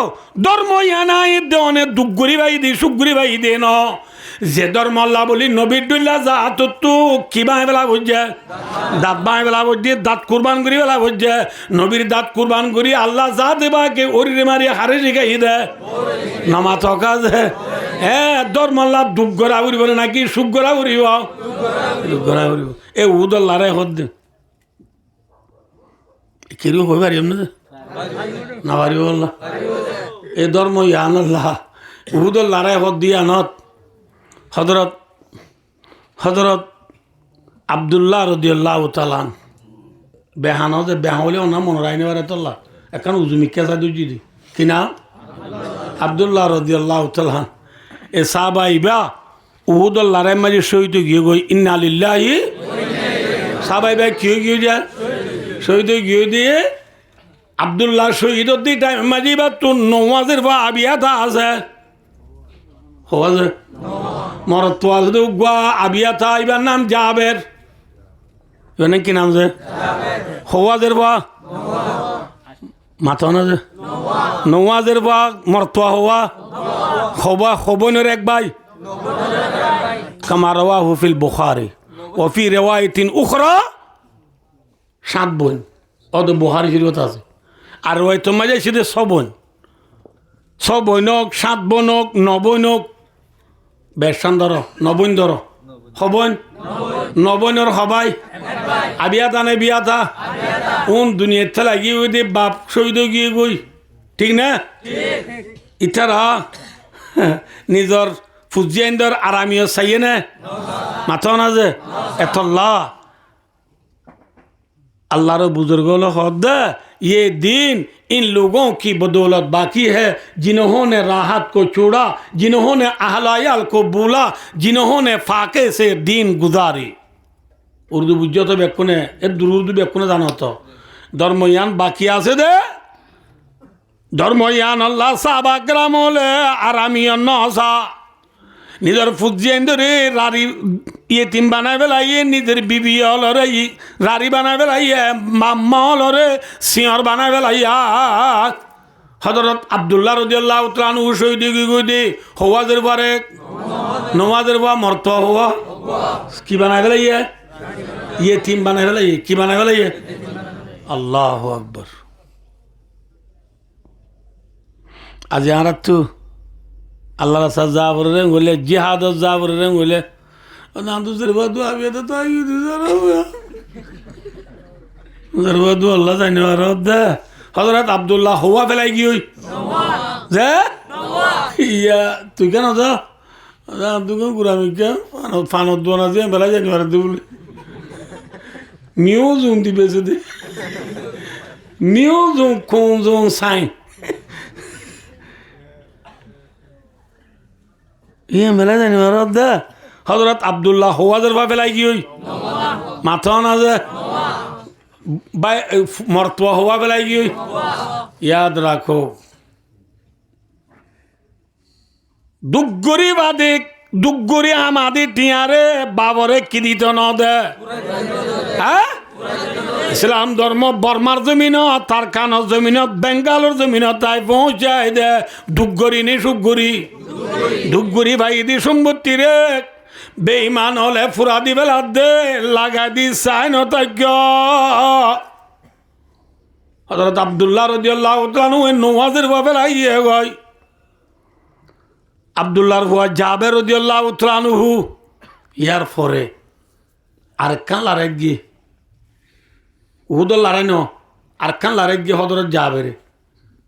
ধর্ম ইয়ানাই দেওয়ানে দুগুরি ভাই দি সুগুরি ভাই দে ন যে ধর্ম আল্লাহ বলি নবীর দুল্লা যা তো কি বাই বেলা বুঝছে দাঁত বাই বেলা বুঝছে দাঁত কুরবান করি বেলা বুঝছে নবীর দাঁত কুরবান করি আল্লাহ যা দেবা কে ওরি মারি হারে শিখাই দে নামা থকা যে ধর্ম আল্লাহ দুঃখ গড়া উড়িব নাকি সুখ গড়া উড়িব দুঃখ গড়া উড়িব এ উদল্লারে হদ দে কেউ হয়ে পারিম না না পারিব আল্লাহ এ ধর্ম ইয়ান আল্লাহ উদল্লারে হদ দিয়া নত হজরত আবদুল্লাহ রাদিয়াল্লাহু তাআলা বেহানো যে বেহাওলে ওনা মনে রাইনে পারে তোল্লা এখন উজুমিকা যা দুজি দি কি নাম আবদুল্লাহ রাদিয়াল্লাহু তাআলা এ সাহাবা ইবা উহুদুল্লাহর মাঝে শহীদ গিয়ে গই ইন্না লিল্লাহি সাহাবা ইবা কি গিয়ে যায় শহীদ গিয়ে দিয়ে আবদুল্লাহ শহীদ দি টাইম মাঝে বা তোর নওয়াজের বা আবিয়াতা আছে হওয়া যায় মরত তো গুয়া আবিয়াতা ইবার নাম জাবের এনে কি নাম যে হওয়াজের বা মাথা না যে নওয়াজের বা মরতোয়া হওয়া হবা হবনের এক ভাই কামা রাওয়াহু ফিল বুখারী ওয়া ফি রিওয়ায়াতিন উখরা 7 বোন অদ বুখারী শরীফত আছে আর ওই তো মাঝে সিধে 6 বোন 6 বোনক 7 বোনক 9 বোনক বেশান ধরো 9 বোন ধরো হবন 9 বোনের হবাই আবিয়াতা নে বিয়াতা কোন দুনিয়াতে লাগি ওই দে বাপ শহীদ গিয়ে গই ঠিক না ইতারা নিজর ফুজিয়াইন্দর আরামিও চাইয়ে না মাথা না যে এতল্লা अल्लाह बुजुर्ग खुद ये दिन इन लोगों की बदौलत बाकी है जिन्होंने राहत को छोड़ा जिन्होंने अहलायाल को बोला जिन्होंने फाके से दीन गुजारी उर्दू बुझो तो बेकुने उर्दू बेकुने जानो तो धर्मयान बाकी आसे दे धर्मयान अल्लाह साहबा करामोले आरामियन नसा निजर ফুজিয়েন্দরে রারি ইয়েতিম বানায় বেলাইয়ে নিজের বিবি হলরে রারি বানায় বেলাইয়ে মাম্মা হলরে সিঁহর বানায় বেলাইয়া হযরত আব্দুল্লাহ রাদিয়াল্লাহু তাআলা আনহু শহীদ গই হওয়াজের পরে নমাজের বা মরত হওয়া কি বানায় বেলাইয়ে ইয়েতিম বানায় বেলাইয়ে কি বানায় বেলাইয়ে আল্লাহু আকবার আজ আর তো আল্লাহ রাসা যাবরে বলে জিহাদ যাবরে বলে না দুসরে বাদু আবি তো তাই দুসরে বাদু আল্লাহ জানে আর হযরত আব্দুল্লাহ হওয়া ফেলাই গই যে ইয়া তুই কেন যা তুই গুরামি কে ফানত দোনা যে বেলা জানি আর দুল মিউজুম দিবেছে দে মিউজুম কোনজুম সাই ইয়ে মেলা জানি দে হজরত আব্দুল্লাহ হওয়াজের বা ফেলাই কি ওই মাথা না যে মর্তবা হওয়া ফেলাই কি ওই ইয়াদ রাখো দুগ্গরি বাদে দুগ্গরি আমাদি টিয়ারে বাবরে কি দিত ন দে হ্যাঁ ইসলাম ধর্ম বর্মার জমিনত তারকানোর জমিনত বেঙ্গালোর জমিনত তাই পৌঁছায় দে দুগ্গরি নি সুগ্গরি দুগ্গরি ভাই দি সম্পত্তি রে বেঈমান হলে ফুরা দি বেলা দে লাগাই দি চাই নতজ্ঞ হযরত আব্দুল্লাহ রাদিয়াল্লাহু তাআলা নওয়াজের বাপে লাগিয়ে গয় আব্দুল্লাহর হুয়া জাবের রাদিয়াল্লাহু তাআলা আনহু ইয়ার পরে আর কান লারে গিয়ে উহুদর লারে ন আর কান লারে গিয়ে হযরত জাবের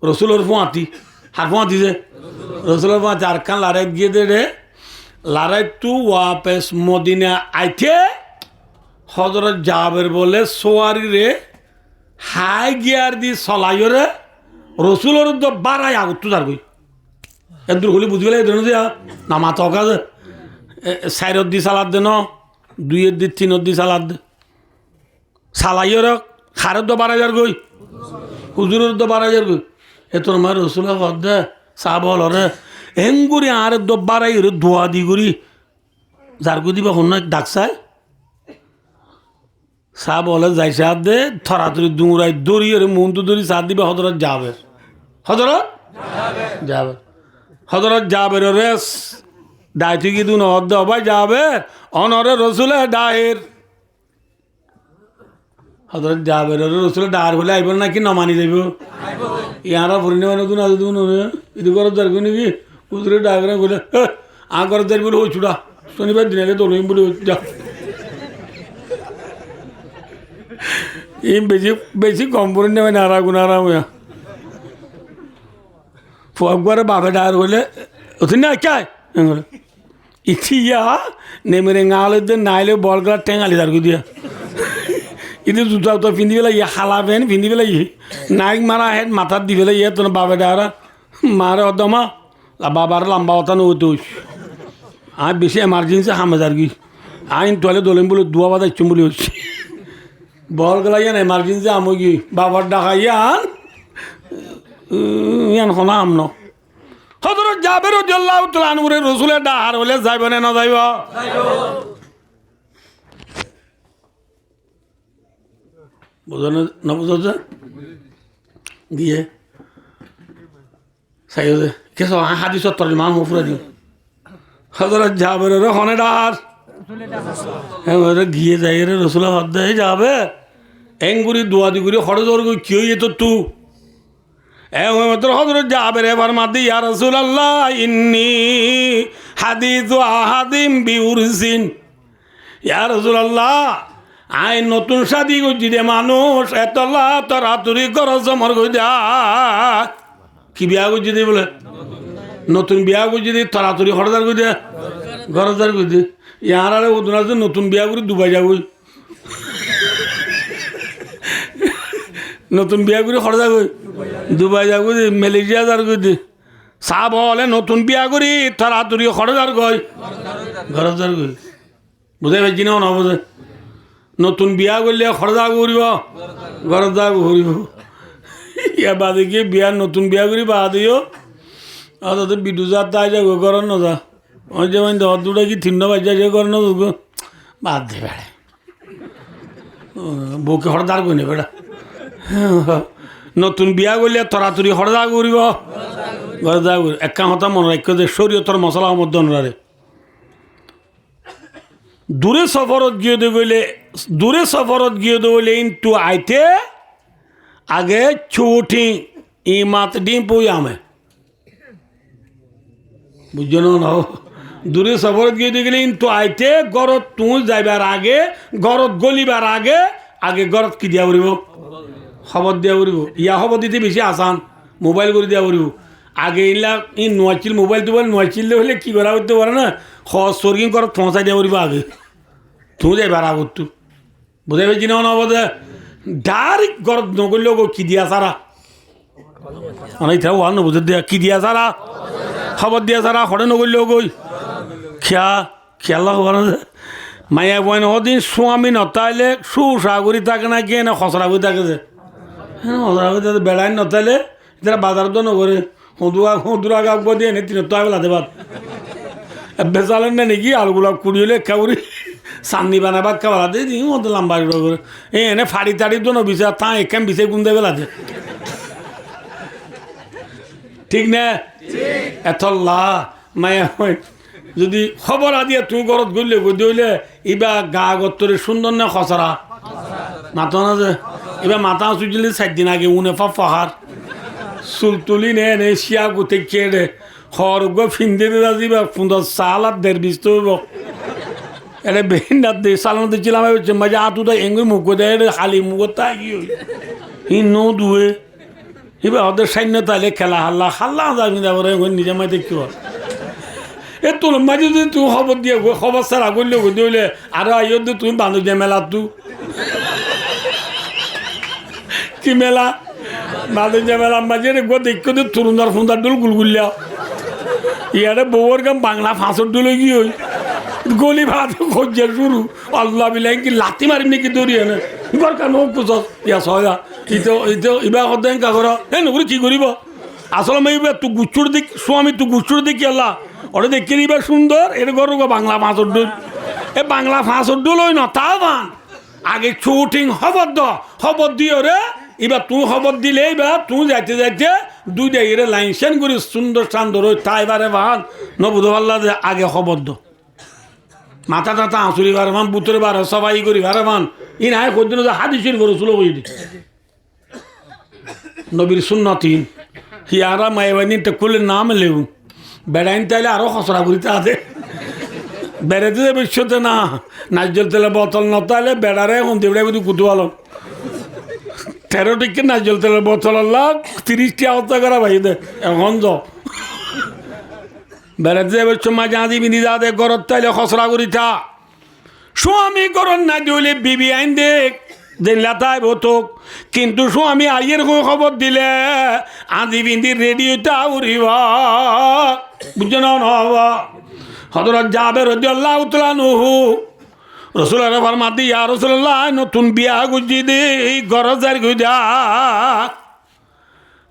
রসুলের ফুয়াতি আর ফুয়াতি যে রসুলের ফুয়াতি আর কান লারে গিয়ে দে রে লারাই তু ওয়াপেস মদিনা আইতে হযরত জাবের বলে সোয়ারি রে হাই গিয়ার দি চলাইও রে রসুলের তো বাড়াই আগত যার গই এদুর হলি বুঝি পেলে এদের দিয়া নামা তকা যে চাইরত দি চালাদ দে ন দুইয়ের দি তিনত দি চালাদ দে চালাইও রে খারের তো বাড়াই যার গই হুজুরের তো বাড়াই যার গই এ তোর মার রসুলের হদ দে চা বল রে হেঙ্গুরি আর বাড়াই রে ধোয়া দি করি যার গো দিবা হন ডাক চাই চা বলে যাই চা দে থরাথরি দুঁড়াই দড়িয়ে রে মন তো দড়ি চা দিবে হজরত জাবের হজরত জাবের হজরত জাবের রেস দায়িত্ব কি দু নহদ ভাই জাবের অনরে রসুলে ডায়ের হজরত জাবের রসুলে ডায়ের হলে আইব নাকি নমানি যাইব ইয়ারা ভরি মানে তুন আজ তুন ইদি করত যার নাকি উদরে ডায়গ্রাম বলে আ করত যাই বলে হইছুড়া শনিবার দিন আগে তোলিম বলে যা বেশি বেশি কম করে নেবে নারা গুনারা ফুয়ারে বাপে ডার হলে ওখানে না চায় ইয়া নেমেরে গাঁলে নাইলে বলগুলা টেঙালি তার দিয়া ইদি জুতা উতা পিন্ধি পেলাই ইয়ে হালা পেন পিন্ধি পেলাই নাইক মারা হেড মাথার দি পেলাই ইয়ে তোর বাপে ডারা মারে অদমা বাবার লম্বা কথা নইতে আমি বেশি এমার্জেন্সি হামে যার কি আইন তোলে দলিম বলে দুয়া বাজাইছুম বলে হচ্ছে বল গেলা ইয়ান এমার্জেন্সি আমো কি বাবার ডাকা ইয়ান ইয়ান শোনা আম ন হযরত জাবের রাদিয়াল্লাহু তাআলা আনহুর রসুলের ডাহার হলে যাইব না যাইব বুঝানো না বুঝা দিয়ে সাইও যে কেসো হাদিস তরজমা মুফরা দি হযরত জাবের হনে ডাহার গিয়ে যাই রে রসুল হদ যাবে এঙ্গুরি দুয়াদি গুরি হরে জোর কি হয়ে যেত তু মাত্র হজরত জাবের এবার মাদি ইয়া রাসূলুল্লাহ ইন্নী হাদিসু আহাদিম বিউরসিন ইয়া রাসূলুল্লাহ আই নতুন শাদি করছি রে মানুষ এতলা তরাতুরি করো জমর গইদা কি বিয়া করছি দে বলে নতুন বিয়া করছি দে তরাতুরি হরদার কই দে ঘরদার কই দে ইয়ার আরে ওদনা যে নতুন বিয়া করে দুবাই যাবই নতুন বিয়া করে খরচা কই দুবাই যাবো মালয়েশিয়া যার কই দে চা বলে নতুন বিয়া করি তাড়াতাড়ি খরচার কই ঘরদার কই বুঝাই পাইছি না বুঝে নতুন বিয়া করলে খরচা করিব ঘরদা করিব ইয়া বাদে গিয়ে বিয়া নতুন বিয়া করি বাদিও আর তোদের বিদুজার তাই যাবো ঘর না যা ওই যেমন দুটা কি তিন বাজা যে করে না বাদ দে বেড়া বউকে হরদার কই নে বেড়া নতুন বিয়া করলে তরাতরি হরদা করিব হরদা করি একা হতা মনে রাখ যে শরীয়তর মশলার মধ্যে অনুরারে দূরে সফরত গিয়ে দে গেলে দূরে সফরত গিয়ে দে বলে ইন্টু আইতে আগে ছুটি ই মাত ডিম পুই আমে বুঝছো না দূরে সফরত গিয়ে দিয়ে গেলে কিন্তু আইতে গরত তুই যাইবার আগে গরত গলিবার আগে আগে গরত কি দিয়া পড়ব খবর দিয়া পড়ব ইয়া খবর দিতে বেশি আসান মোবাইল করে দিয়া পড়ব আগে ইলা ই নোয়াচিল মোবাইল টোবাইল নোয়াচিলে হলে কি করা করতে পারে না সর্গিং গরত পৌঁছাই দিয়া পড়ব আগে তুই যাইবার আগত তু বুঝে পেয়েছি না অনবদে ডাইরেক্ট গরত নগরলেও কি দিয়া সারা অনেক ওয়ান বুঝে দিয়া কি দিয়া সারা খবর দিয়া সারা হরে নগরলেও গই খেয়াল হওয়ার মায়া বইন ওদিন স্বামী নতাইলে সুসাগরি থাকে না কি না খসরা বই থাকে যে হ্যাঁ খসরা বই থাকে বেড়াই নতাইলে যারা বাজার তো নগরে হুঁদুরা গাব দিয়ে এনে তিন তো বেলাতে বাদ বেচালেন না নাকি আলুগুলা কুড়িলে কাউরি চান্নি বানাবার খাবার দিয়ে দিই মতো লম্বা করে এনে ফাড়ি তাড়ি তো নবিসা তা এখান বিষে গুন্দে বেলাতে ঠিক না এত লা মায়া যদি খবর আদিয়া তুই ঘরত গলে গদি হইলে এবার গা গত্তরে সুন্দর না খসরা মাথা না যে এবার মাথা চুচিলে 4 দিন আগে উনে পাহাড় চুল তুলি নে শিয়া গুতে কেড়ে খরগ ফিন্দে দিবা ফুন্দর চাল আর 1.5 হইব এটা বেহিন্দার দিয়ে চালানো দিচ্ছিলাম মাঝে আতুটা এঙ্গুর মুখ দেয় খালি মুখ তাই কি হই ই নো দুয়ে এবার ওদের সৈন্য তাইলে খেলা হাল্লা যাবি তারপরে নিজে মাই দেখি এ তোর মাঝে যদি তুই খবর দিয়ে খবর ছাড়া করলে হইলে আর আইয় তুমি বান্ধব দিয়ে মেলা তু কি মেলা বান্ধব দিয়ে মেলা মাঝে দেখো তরুণদার ফুন্দার ডুল গুলগুলিয়া ইয়ারে বউর গাম বাংলা ফাঁসর ডুলে কি হই গলি ভাত খোঁজে শুরু আল্লাহ বিলাই কি লাতি মারিম নাকি দৌড়িয়ে না ঘর কেন কুচ ইয়া সয়া ইবা সদায় কাগর এই নকরি কি করিব আসলে মই তুই গুচ্ছুর দিক স্বামী তুই গুচ্ছুর দিকে আল্লাহ ওটা দেখে নিবা সুন্দর এর ঘর বাংলা ফাঁসর ডুল এ বাংলা ফাঁসর ডুল ওই না তা বান আগে শুটিং খবর দিও রে এবার তুই খবর দিলে এবার তুই যাইতে দুই জায়গায় লাইন সেন করি সুন্দর চান্দর ওই তাই এবারে বান নবুধ পাল্লা যে আগে খবর দো মাথা টাথা আঁচুরি বার মান বুতরে বার সবাই করি বারে মান ই নাই কোনদিন হাদিসের করে চুলো বই দি নবীর সুন্নতি হিয়ারা মাইবানি টেকুলে নাম লেউ বেড়াইন তাইলে আরো খসরা করিতে আছে বেড়াতে যে বিশ্বতে না নাইজল তেলে বোতল নতাইলে বেড়ারে এখন দেবড়াই বুঝি কুতুয়ালো 13 টিকে নাইজল তেলের বোতল আল্লাহ 30টি আওতা করা ভাই দে এখন যাও বেড়াতে যাবে সময় যা দিবি নিজা দে গরত তাইলে খসরা করিতা স্বামী গরত না দিলে বিবি আইন দেখ যে লেতায় বতক কিন্তু স্বামী আইয়ের খবর দিলে আদি বিন্দি রেডিওটা উড়িবা বুঝছো না হবা হযরত জাবের রাদিয়াল্লাহু তাআলা নহু রাসূলের ফরমাতি ইয়া রাসূলুল্লাহ নতুন বিয়া গুজি দে গরজার গুজা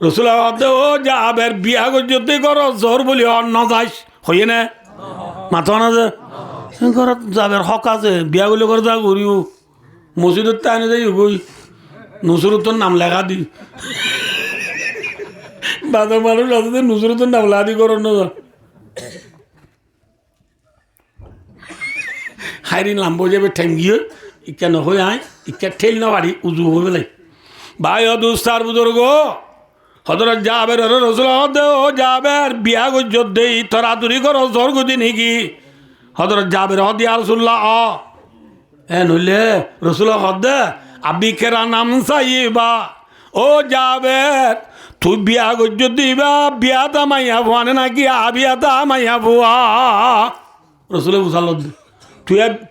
রাসূলের হদে ও জাবের বিয়া গুজতে গরজ জোর বলি অন্য যাইস হইয়ে না মাথা না যে গরজ জাবের হক আছে বিয়া গুলো গরজা করিও মসজিদের টাইনে যাই গই নসরুদ্দোর নাম লেখা দি বাজার মানুষ আছে নসরুদ্দোর নাম লেখা দি করো না হাইরিন লাম্বো যাবে ঠেং গিয়ে ইকা নহয়ে আয় ইকা ঠেল না বাড়ি উজু হয়ে বেলাই ভাই অদুস্তার বুজুর্গ হযরত জাবের রাসূল ও জাবের বিয়া গজ্জত দেই তোরা দুরি করো জোর গদি নাকি হযরত জাবের হদি রাসূলুল্লাহ এ নইলে রাসূল হদে আবি কেরা নাম সাইবা ও যাবের তুই বিয়া গজ্জত দিবা বিয়া দামাইয়া ভুয়ানে নাকি আবিয়া দামাইয়া ভুয়া রাসূলে বুঝাল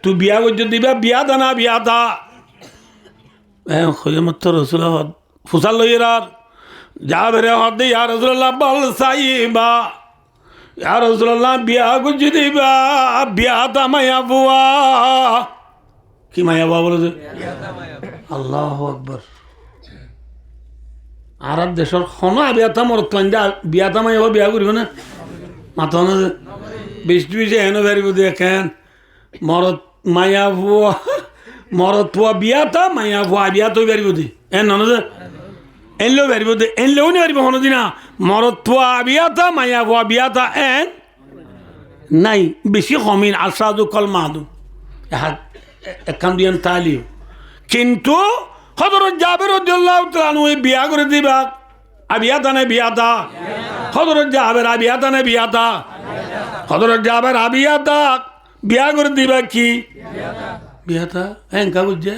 তুই বিয়া গজ্জত দিবা বিয়া দানা বিয়া দা হয়ে মাত্র রাসূল হদ ফুসাল লইরার যাবের হদে ইয়া রাসূলুল্লাহ বল সাইবা ইয়া রাসূলুল্লাহ বিয়া গজ্জত দিবা বিয়া দামাইয়া ভুয়া কি মায়া বাবা বলে যে আল্লাহু আকবার আরব দেশের কোনো বিয়াতা মরত বিয়াতা মায়া বিয়া করিব না মাথা না যে বৃষ্টি বৃষ্টি এনে বেরিব দেখেন মরত মায়া ভুয়া মরত পুয়া বিয়াতা মায়া ভুয়া বিয়াতো বেরিব দি এন না যে এনলেও বেরিব দে এনলেও নি বেরিব হনো দিনা মরত পুয়া বিয়াতা মায়া ভুয়া বিয়াতা এন নাই বেশি কমিন আসাদু কল মাহাদু একখান দিয়ান তালিও কিন্তু হযরত জাবের রাদিয়াল্লাহু তাআলা আনহু বিয়া করে দিবা আবিয়াতা না বিয়াতা হযরত জাবের আবিয়াতা না বিয়াতা হযরত জাবের আবিয়াতা বিয়া করে দিবা কি বিয়াতা এনকা বুঝে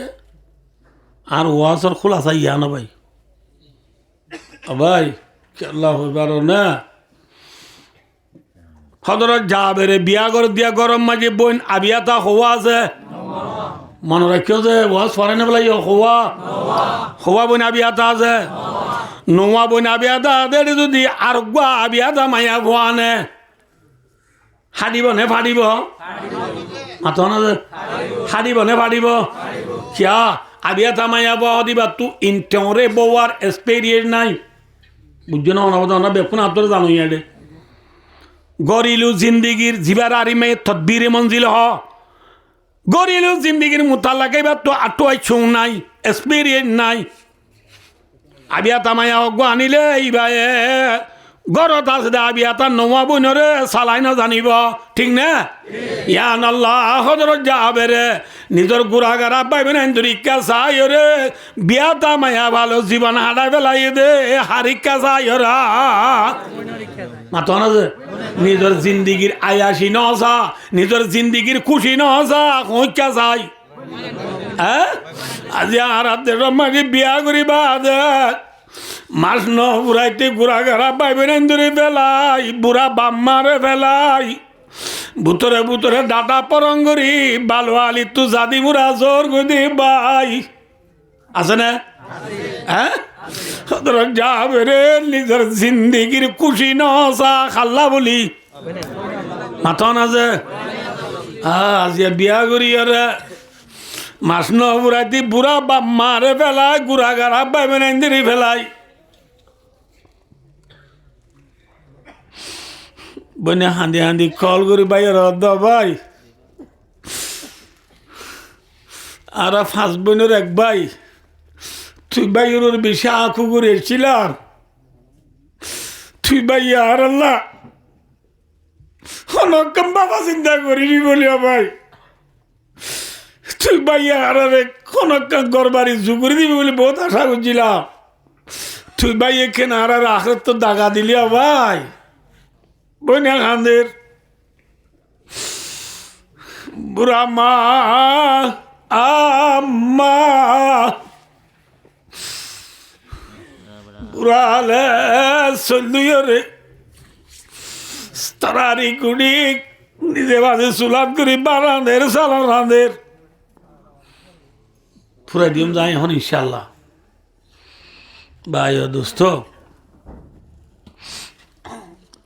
আর ওয়াসর খুলাসা ইয়া না ভাই ভাই কি আল্লাহ হইবার না হযরত জাবের বিয়া করে দিয়া গরম মাঝে বোন আবিয়াতা হওয়া আছে মনে রাখিও যে ওয়াজ পড়ে না বলে হওয়া হওয়া বই আবিয়াতা আছে নোয়া বই আবিয়াতা যদি আর আবিয়াতা মাইয়া ভোয়ানে হাঁটিব নে ফাটিব মাত না যে হাঁটিব নে ফাটিব কিয়া আবিয়াতা মাইয়া বহ দিবা তু ইনটরে বওয়ার এক্সপেরিয়েন্স নাই বুঝছো না অনাবত না বেকুন আপনারা জানো ইয়াডে গরিলু জিন্দিগির জিবার আরিমে তদবিরে মঞ্জিল হ গরিলু জিন্দিগির মুতা লাগাইবা তো আটো আইছু নাই এক্সপেরিয়েন্স নাই আবিয়াতা মায়া অজ্ঞ আনিলে এইবাই গরত আছে দে আবিয়াতা নোয়া বইনরে চালাই না জানিব ঠিক না ইয়ান আল্লাহ হজরত যাবে রে নিজের গুড়াগারা পাইবে না ইকা চাই রে বিয়াতা মায়া ভালো জীবন হাঁটাই পেলাই দে হারিকা চাই ওরা মাত না যে নিজের জিন্দিগির আয়াসি নসা নিজের জিন্দিগির খুশি নসা কইকা চাই হ্যাঁ আজি আর মাঝে বিয়া করিবা দে মাছ ন বুড়াইতে গুড়াগারা পাইবে না ধরে ফেলাই বুড়া বাম্মারে ফেলাই ভুতরে ভুতরে ডাটা পরঙ্গরি বালো আলি তু জাদি বুড়া জোর গদি বাই আছে না হ্যাঁ যাবে রে নিজের জিন্দিগির খুশি নসা খাল্লা বলি মাথন আছে আজি বিয়া করি রে মাছ ন বুড়াইতে বুড়া বাম্মারে ফেলাই গুড়াগারা পাইবে না ধরে ফেলাই বনে হাঁদি হাঁদি কল করি ভাই রদ ভাই আর ফাঁস বোনের এক ভাই তুই ভাই ওর বেশি আঁকু করে এসেছিলাম তুই ভাই আর আল্লাহ অনকম বাবা চিন্তা করিনি বলিয়া ভাই তুই ভাই আর অনকম গড়বাড়ি জুগুরি দিবি বলে বহুত আশা করছিলাম তুই ভাই এখানে আর আখের তো দাগা দিলিয়া ভাই বইনা খান্দের বুড়া মা আম্মা বুড়ালে চলুরে তারারি কুড়ি নিজে বাজে চুলাত করি বারান্দের সালাম রাঁধের ফুরাই দিম যাই এখন ইনশাল্লাহ ভাই দোস্ত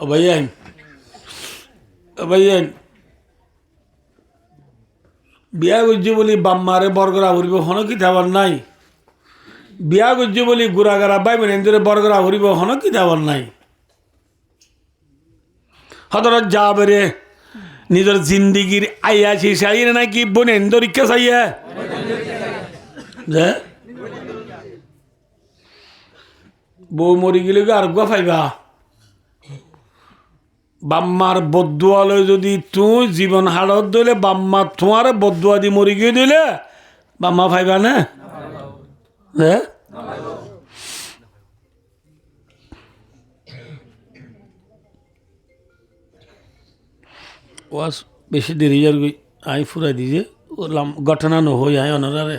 ও ভাইয়ান ভাইয়ান বিয়া করছি বলি বাম্মারে বরগরা হরিব হন কি যাবার নাই বিয়া করছি বলি গুড়াগারা বাই বোন এন্দরে বরগরা হরিব হন কি যাবার নাই হতরত যাবে রে নিজের জিন্দিগির আইয়াছি চাই নাকি বোন এন্দরিকা চাইয়া যে বউ মরি গেলে আর গুয়া ফাইবা বাম্মার বদুয়ালে যদি তুই জীবন হাড়ত দিলে বাম্মা তোমার বদুয়া দি মরি গিয়ে দিলে বাম্মা ফাইবা না ওয়াজ বেশি দেরি যার গই আই ফুরাই দিছে ঘটনা নহই আই অনারে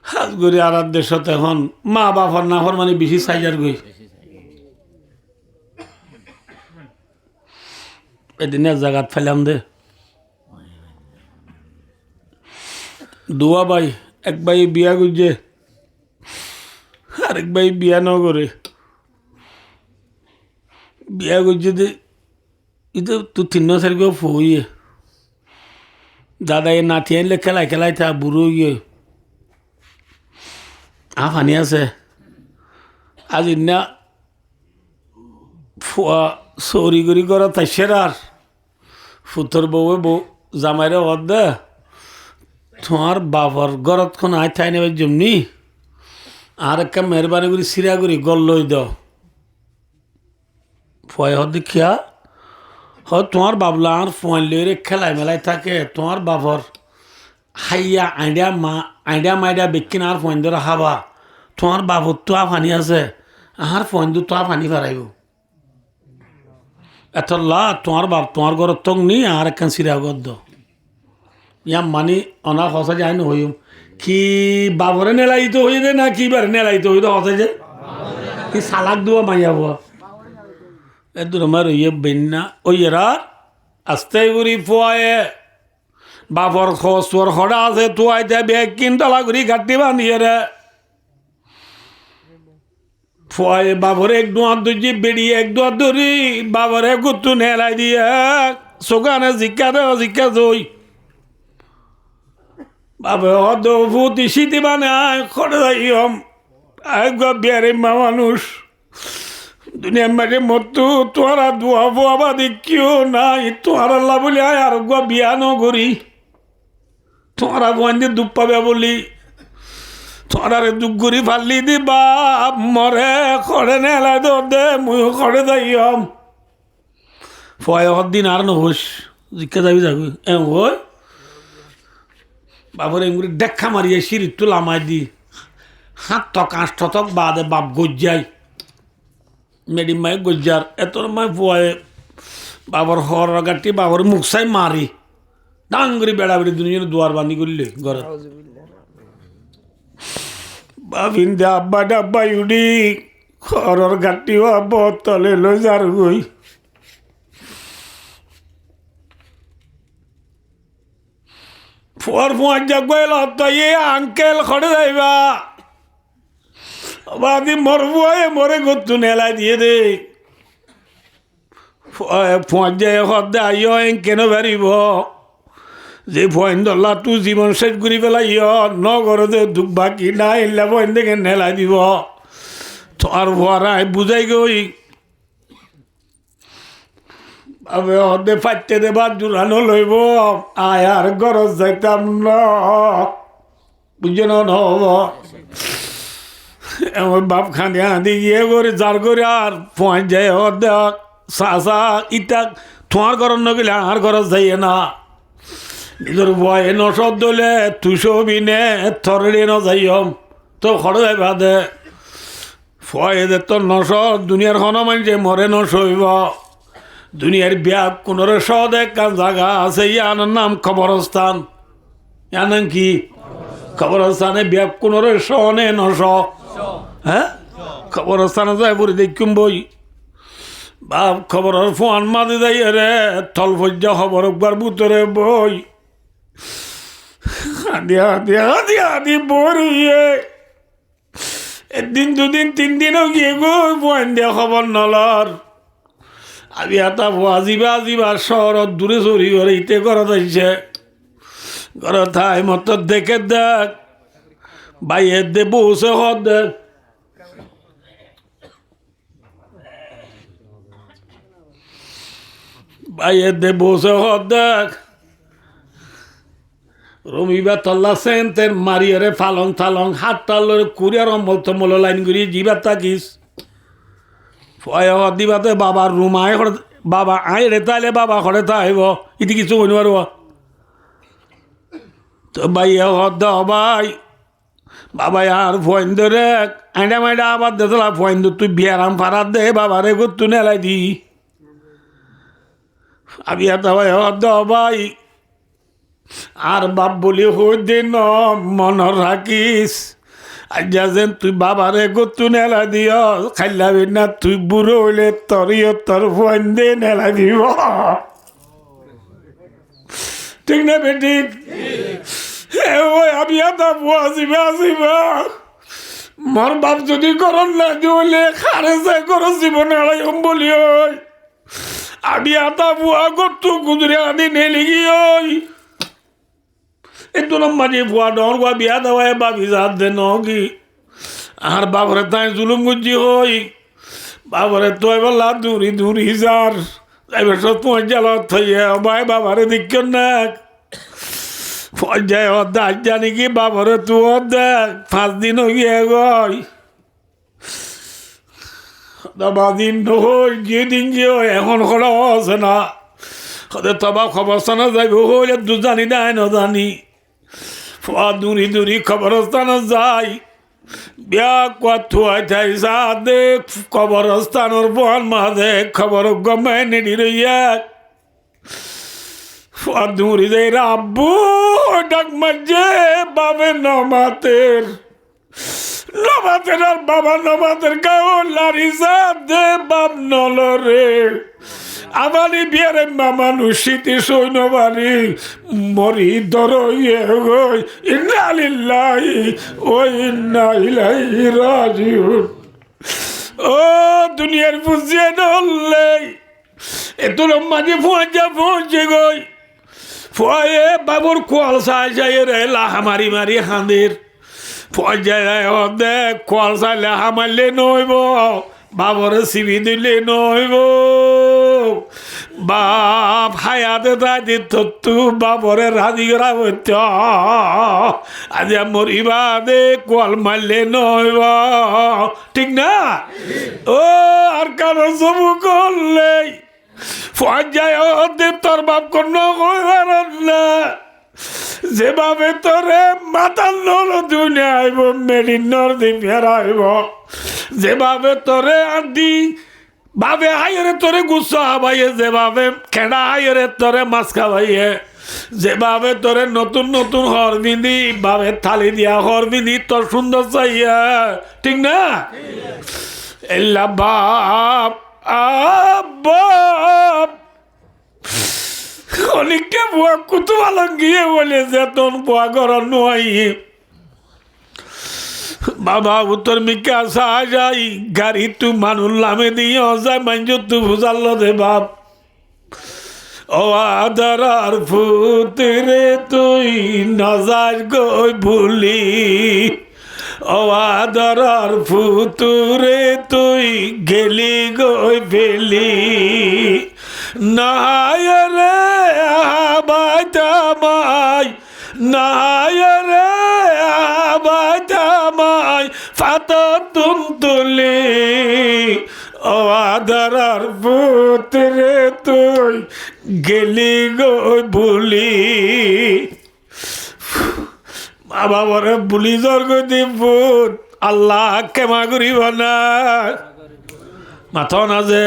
হাজ গরি আর দেশত এখন মা বাবার নাফর মানে বেশি সাইজার গই এদিন এক জায়গাত ফেলাম দে দুয়া ভাই এক ভাই বিয়া করছে আরেক ভাই বিয়া ন করে বিয়া করছে যে এটা তুই 3 তারিখে ফুয়ে দাদা এ নাতি আনলে খেলাই খেলাই থা বুড়ো গিয়ে ফানি আছে আজ ইন্না চৌরি কৰি কৰা তাইছেৰ আর ফুটৰ বউে বউ জামাইরে অদ দে তোমার বাবার গরত খন আই থাই নেবে জমনি আর একটা মেহরবানি করে সিরা করি গল লই দ ফয় হদ দেখিয়া তোমার বাবলা আর ফোন লইরে খেলাই মেলাই থাকে তোমার বাবার হাইয়া আইডিয়া মাইডিয়া বেকিন আর ফোন ধরে হাবা তোমার বাবর তো ফানি আছে আর ফোন দু তো ফানি ফারাইব এতলা তোমার বাপ তোমার ঘর তং নি আর একখান সিরা গদ্দ ইয়া মানি অনা হসা যায় না হইম কি বাবরে নেলাইতো হয়ে দে না কি বার নেলাইতো হইতো হসা যে কি সালাক দুয়া মাইয়া বুয়া এ দূর আমার ইয়ে বেন্না ওই এরা আস্তে করি ফোয়ায়ে বাপর খোর খড়া আছে তুয়াইতে বেগ কিনতলা করি গাঁটি বানিয়ে রে ফয় বাবরে এক দুয়ার দুজি বেরিয়ে এক দুয়ার ধরি বাবরে গুত্তু নেলাই দিয়ে সোগানে জিজ্ঞা দেওয়া জিজ্ঞা দই বাবা অদ ফুটি শীতি বানায় খড়ে যাইম বিয়ারে মা মানুষ দুনিয়ার মাঝে মতো তোরা দোয়া বোয়া বাদে কেউ নাই তোর আল্লাহ বলি আয় আর বিয়া নগরি তোরা বন্ধে দুঃখ পাবে বলি তোরারে দুঃখ করি ফাল্লি দি বাপ মরে খড়ে নেলাই দে মুই খড়ে যাইম ফয় দিন আর নহস জিজ্ঞা যাবি যাবি ওই বাবর এগুলি দেখা মারিয়ে সিঁড়ির তো লামাই দি হাত তক আঁশ তক বাদে বাপ গজ্জাই মেডিম মাই গজ্জার এত মাই ফুয়ায় বাবর হর গাটি বাবর মুখ চাই মারি ডাঙ্গরি বেড়া বেড়ি দুনিয়া দুয়ার বান্ধি করলে ঘরে বাবিন দে আব্বা ডাব্বা উডি হরর গাটি আব্বা তলে লো যার গই ফোর ফোঁয়ার জগল তো ইয়ে আঙ্কেল খড়ে যাইবা বাদি মরবুয়ে মরে গত্তু নেলাই দিয়ে দে ফোঁয়ার যায় হদ্দে আইয় কেন বেরিব যে ফোন দল্লা তু জীবন শেষ করি পেলাইয় নগরতে দুঃখ বাকি না এলে ফোন দেখে নেলাই দিব তোর ভরাই বুঝাই গই আবে হদে ফাইতে দেবার জোরানো লইব আয় আর গরজ যাইতাম না বুঝে নহব এমন বাপ খানি আদি গিয়ে করে যার করে আর পয়েন্ট যায় হদে চাচা ইটা তোমার ঘর নগেলে আর গরজ যাইয়ে না নিজের বয়ে নসদ দলে তুষবি নে থরে ন যাইম তো খড় যাই বাদে ফয়ে দে তোর নসদ দুনিয়ার খন মানছে মরে নসইব দুনিয়ার ব্যাগ কোনরে সদ একটা জায়গা আছে ইয়ার নাম কবরস্থান ইয়ার নাম কি কবরস্থানে ব্যাগ কোনরে সনে নস হ্যাঁ কবরস্থানে যাই পরে দেখুম বই বাপ খবরের ফোন মাঝে যাই রে থল ফজ্জা খবর একবার ভিতরে বই দিয়া দিয়া দিয়া দি বরিয়ে একদিন দুদিন 3 দিনও গিয়ে গো ফোন দিয়া খবর নলর আমি এটা আজিবা শহরত দূরে চুরি করে ইতে ঘৰত আহিছে ঘৰত আই মত দেখে দেখ বাইয়ে দে বসে হদ দেখ বাইয়ে দে বসে হদ দেখ রমিবা তল্লা সেন্টের মারিয়ারে ফালং থালং হাত তাল্লরে কুরিয়ার অম্বল তম্বল লাইন করি জিবার তাকিস দিবাতে বাবার রুম আয় বাবা আয় রে তাইলে বাবা ঘরে তাইব ইতি কিছু বলি পারব তো ভাইয়া হদ ভাই বাবাই আর ফোন ধরে আইডা মাইডা আবার দেখলা ফোন দে তুই বিয়ারাম ফারাত দে বাবারে গত্তু নেলাই দি আমি এটা ভাই হদ ভাই আর বাপ বলি হই দে ন মন রাখিস আজ্ঞা যেন তুই বাবারে গত্তু নেলা দিও খাইলাবি না তুই বুড়ো হইলে তরিও তোর ফোন দে নেলা দিব ঠিক না বেটি ওই আমি এটা আসিবা মোর বাপ যদি করন না দিলে খারে যায় কর জীবনে আড়াইম বলি ওই আমি এটা বুয়া গত্তু গুজরে আনি নেলি গিয়ে একটু নম্বর ফুয়া ডর গুয়া বিয়া দেওয়ায় বাবি যাত দে নকি আর বাবরে তাই জুলুম গুজি হই বাবরে তো এবার দূরি দূরি যার এবার সব পঞ্চালত থইয়ে ভাই বাবারে দিক না পর্যায়ে দাস জানি কি বাবরে তু দেখ 5 দিন গিয়ে গই 5 দিন হই যেদিন যে এখন খোলা আছে না ওদের তবা খবরস্থানে যাইব হইলে দু জানি না জানি ফুয়া দূরি দূরি খবরস্থানে যাই বিয়া কুয়াই থাই যা দেখ কবরস্থানের বল মাঝে খবর গমে নেডি রইয়া ফুয়া দূরি যাই রাব্বু ডাক মাঝে বাবে নমাতের আর বাবা নমাতের গাও লারি যা দে বাপ নলরে আমারি বিয়ারে মানুষ শীতে সৈন্য বাড়ি মরি দরইয়ে গই ইন্না লিল্লাহি ওয়া ইন্না ইলাইহি রাজিউন। ও দুনিয়ার বুঝিয়ে নলে এত মাঝে পৌঁছে গই ফয়ে বাবুর কোয়াল চাই যাই রে লাহা মারি মারি হাঁদের পর্যায়ে দেখ কোয়াল চাই লাহা মারলে নইব বাবরে সিবি দিলে নইব বাপ হায়াতে দাদি তু বাবরে রাজি করা হইত আজ মরিবা দে কোয়াল মারলে নইব ঠিক না। ও আর কারো সবু করলে পর্যায়ে তোর বাপ কোন কইবার না যেভাবে তোরে মাতাল নল দুনিয়া আইব মেডিন নর্দি ফেরাইব যেভাবে তোরে আদি ভাবে আইরে তোরে গুসা হাবাইয়ে যেভাবে খেড়া আইরে তোরে মাছ খাওয়াইয়ে যেভাবে তোরে নতুন নতুন হর বিঁধি ভাবে থালি দিয়া হর বিঁধি তোর সুন্দর চাইয়া ঠিক না। এল্লা বাপ বাপ অনেককে বুয়া কুতুবালং গিয়ে বলে যে তোর বুয়া গরম নয় বাবা উত্তর মিকা সাহাযাই গাড়ি তু মানুষ লামে দিয়ে অজায় মাঞ্জ তু বুঝাল দে বাপ ও আদার ফুতরে তুই নজার গই ভুলি ও আদার ফুতুরে তুই গেলি গই ফেলি নাহায় রে আবাদামাই নাহায় রে আবাদামাই ফাততুম তুলি ও আদার ফুতরে তুই গেলি গই ভুলি বাবা বরে বুলি জর্গ দিবুত আল্লাহ কেমা করিব না মাথা না যে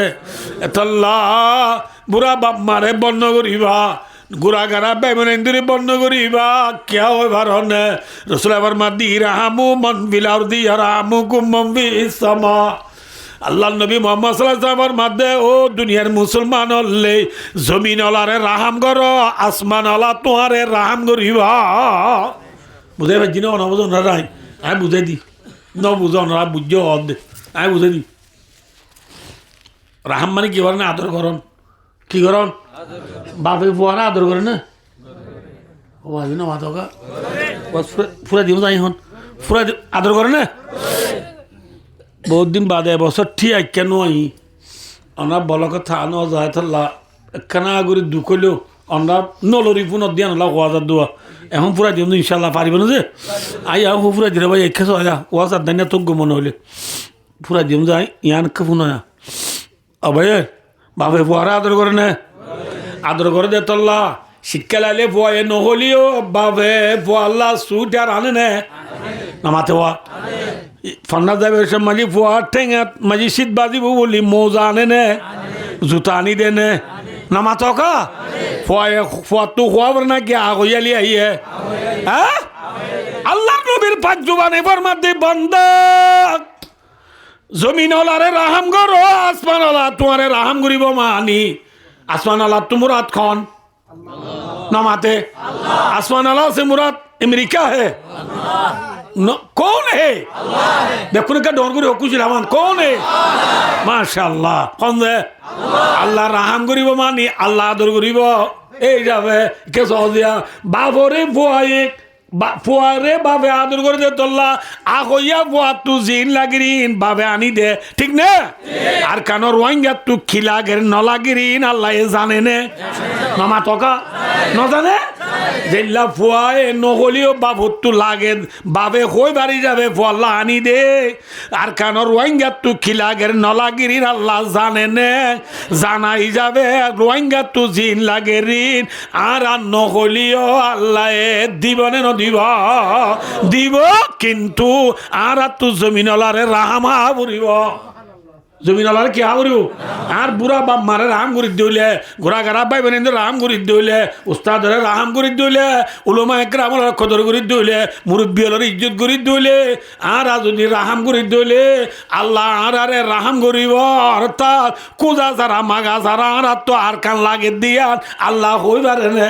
এতল্লা বুড়া বাপ মারে বন্ধ করিবা গুড়া গাড়া বেমনেন্দুরি বন্ধ করিবা কিয়া হয় ভারনে রসুল আবার মাদি রাহামু মন বিলার দিয়া রাহামু কুম্মম বিসমা আল্লাহ নবী মোহাম্মদ সাল্লাল্লাহু আলাইহি ওয়াসাল্লামের মাধ্যে ও দুনিয়ার মুসলমান হলে জমিন ওলারে রাহাম কর আসমান ওলা তোমারে রাহাম করিবা বুঝে পাচ্ছি না অনা বুঝো নাই আমি বুঝাই দি ন বুঝো না বুঝো দে আমি বুঝাই দি রাহাম মানে কি করেন আদর করন কি করন বাপে পোয়ারা আদর করে না ও ভাবি না মাথা ফুরা দিব যাই হন ফুরা আদর করে না বহুত দিন বাদে বছর ঠিক কেন আই আমরা বলা কথা আনো যায় থাল্লা একখানা করে দুঃখলেও আমরা নলরি পুনর দিয়া নলা ওয়াজার দোয়া এখন পুরা দিম ইনশাল্লাহ পারিব না যে আই আহ পুরা দিলে ভাই একে আয়া ওয়াজার দাইনা তোক মনে হলে পুরা দিম যাই ইয়ান কে পুন ভাই বাপে পোয়ারা আদর করে না আদর করে দে তল্লা শিক্ষা লাইলে পোয়ে নহলিও বাপে পোয়াল্লা সুট আর আনে নে নামাতে হওয়া ফন্না যাবে সব মাঝি পোয়া ঠেঙা মাঝি শীত বাজিব বলি মৌজা আনে নে জুতা আনি দে নে নামাতো কা পোয়ে পোয়া তো খোয়াবার না কি আগইয়ালি আইয়ে হ্যাঁ আল্লাহ নবীর পাঁচ জুবানে ফরমাতে বান্দা জমিন ওলারে রাহাম করো আসমান ওলা তোমারে রাহাম করিব মানি আসমান ওলা তো মুরাদ খন নামাতে আসমান ওলা से मुराद अमेरिका है कौन है देखो ना क्या डोंगरी कुछ रामान कौन है माशाल्लाह कौन है अल्लाह राहाम करिब मानी अल्लाह आदर करिब এই যাবে কে সহজিয়া বাবরে বুয়ায়ে ফুয়ারে বাবে আদর করে দে তোল্লা আগইয়া বুয়া তু জিন লাগিরিন বাবে আনি দে ঠিক না আর কানো রোহিঙ্গা তু খিলা গের নলাগিরিন আল্লাহ জানে নে মামা তোকা ন জানে জেল্লা ফুয়ায়ে নহলিও বাবু তু লাগে বাবে কই বাড়ি যাবে ফুয়াল্লাহ আনি দে আর কানো রোহিঙ্গা তু খিলা গের নলাগিরিন আল্লাহ জানে নে জানাই যাবে রোহিঙ্গা তু জিন লাগেরিন আর নহলিও আল্লাহ দিবনে দিব দিব কিন্তু আর তু জমিনলারে রাহামা বুড়িব জমিন আলার কি করিব আর বুড়া বাপ মারে রাম করি দিলে ঘোরা গারা ভাই বোন রাম করি দিলে উস্তাদরে রাম করি দিলে উলমা একরামর কদর করি দিলে মুরব্বী হলের ইজ্জত করি দিলে আর যদি রাহাম করি দিলে আল্লাহ আর আরে রাহাম করিব অর্থাৎ কোজা ছাড়া মাগা ছাড়া আর তো আর কান লাগে দিয়া আল্লাহ হই পারে নে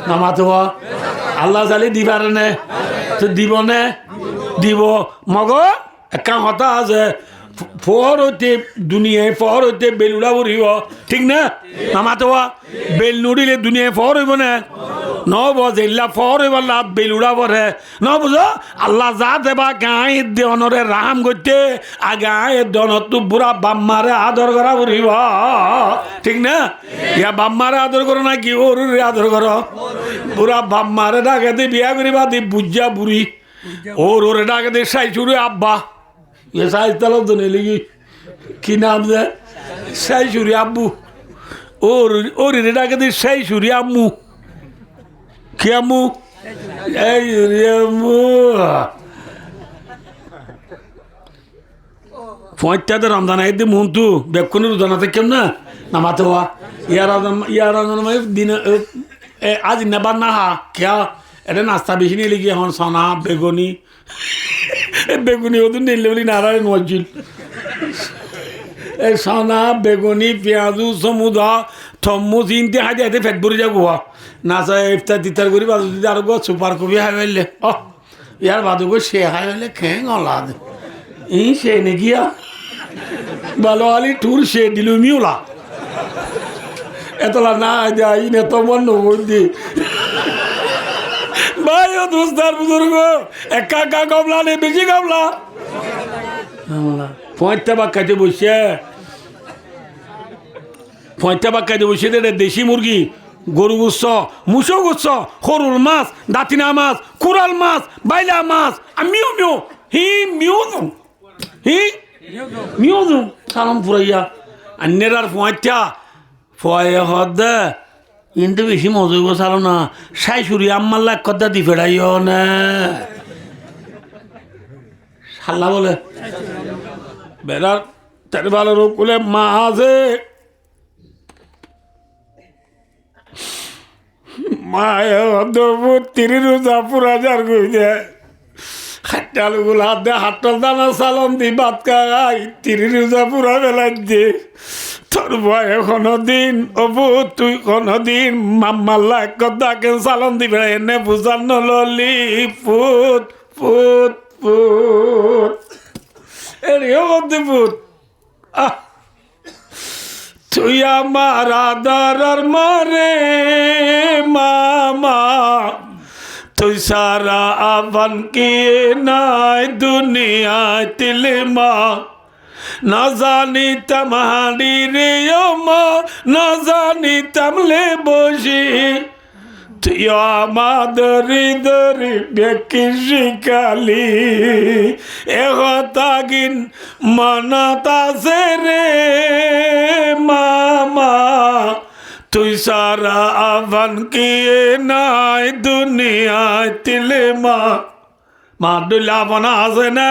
নামাতো আল্লাহ চালি দিবারে নে তো দিব নে দিব মগ একটা কথা আছে ফর হইতে দুনিয়ায় ফর হইতে বেলুড়া ভরিব ঠিক না নামাতো বেল নুড়িলে দুনিয়ায় ফর হইব না নব জেলা ফর হইব লাভ বেলুড়া ভরে ন বুঝো আল্লাহ যা দেবা গাঁই দেওয়ানরে রাহাম করতে আর গাঁই দনত বুড়া বাম্মারে আদর করা ভরিব ঠিক না ইয়া বাম্মারে আদর করো না কি ওর আদর করো বুড়া বাম্মারে ডাকে দিয়ে বিয়া করিবা দি বুঝা বুড়ি ওরে ডাকে দিয়ে সাইচুরে আব্বা ये साइज तलब तो नहीं लगी की नाम से सही सूर्य अब्बू और रेडा कहते सही सूर्य अम्मू क्या अम्मू सूर्य अम्मू पहुंचते तो रमजान आई थी मुंतु बेकुन रुदाना तक क्यों ना नमाते हुआ यार में दिन आज नबान ना हा क्या এটা নাস্তা বেশি নিয়ে লিখি এখন সোনা বেগুনি বেগুনি ওদের নিলে বলি নারায়ণ মসজিদ এই সোনা বেগুনি পেঁয়াজু সমুদা থম্মু চিনতে হাতে হাতে ফেট ভরে যাবো নাচা ইফতার তিতার করি বাদু দিদি আরো সুপার কবি হাই ফেললে ইয়ার বাদু গো সে হাই ফেললে খেয়ে গলাদ ই সে নাকি ভালো আলি টুর সে দিল মিউলা এতলা না যাই না তোমার নবন্দি ভাই ও দোস্তার বুজুর্গ একা একা কমলা নেই বেশি কমলা পঁয়তা বাক্কাতে বসে দেশি মুরগি গরু গুচ্ছ মুসো গুচ্ছ সরুর মাছ দাঁতিনা মাছ কুড়াল মাছ বাইলা মাছ মিউ মিউ হি মিউ হি মিউ সালাম ফুরাইয়া অন্যের আর পঁয়তা ফয়ে হদ কিন্তু বেশি মজুর গোছালো না সাই সুরি আম্মার লাগ কথা দি ফেরাইও না সাল্লা বলে বেড়ার তার ভালো রোগ বলে মা আছে মায়ের তিরি রোজা পুরা যার গইছে খাটালগুলো হাত দিয়ে হাটল দানা সালাম দি ভাত খাই তিরি রোজা পুরা বেলায় দি তোর ভয় কোনদিন অবু তুই কোনদিন মাম্মাল্লা কথাকে সালাম দিবে এনে বুঝানো ললি পুত পুত পুত এরিও করতে পুত তুই আমার আদর মারে মামা তুই সারা আবান কি নাই দুনিয়ায় তিলমা না জানিতাম হাঁড়ি রে মা না জানিতাম লে বসি তুই আমাদের হৃদয় বেকি শিখালি এগিন মনত আছে রে মামা তুই সারা আবান কি নাই দুনিয়ায় তিলে মা মা দুলা বনা আছে না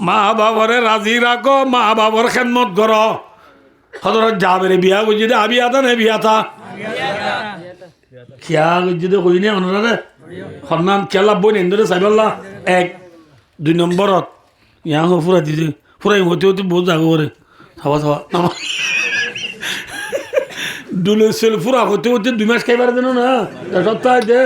মা বাবরে রাজি রাখো মা বাবর খেদমত করো হজরত যাবে বিয়া গুজি দে আবি আতা নে বিয়া থা খিয়া গুজি দে কই নে অনরে হরনাম কেলা বই নেন্দরে সাইবাল্লা 1 2 নম্বরত ইয়া হো পুরা দিছে পুরাই হতে হতে বহুত জাগো করে থাবা থাবা নামা দুলে সেল পুরা হতে হতে 2 মাস খাইবার দেন না সপ্তাহে দে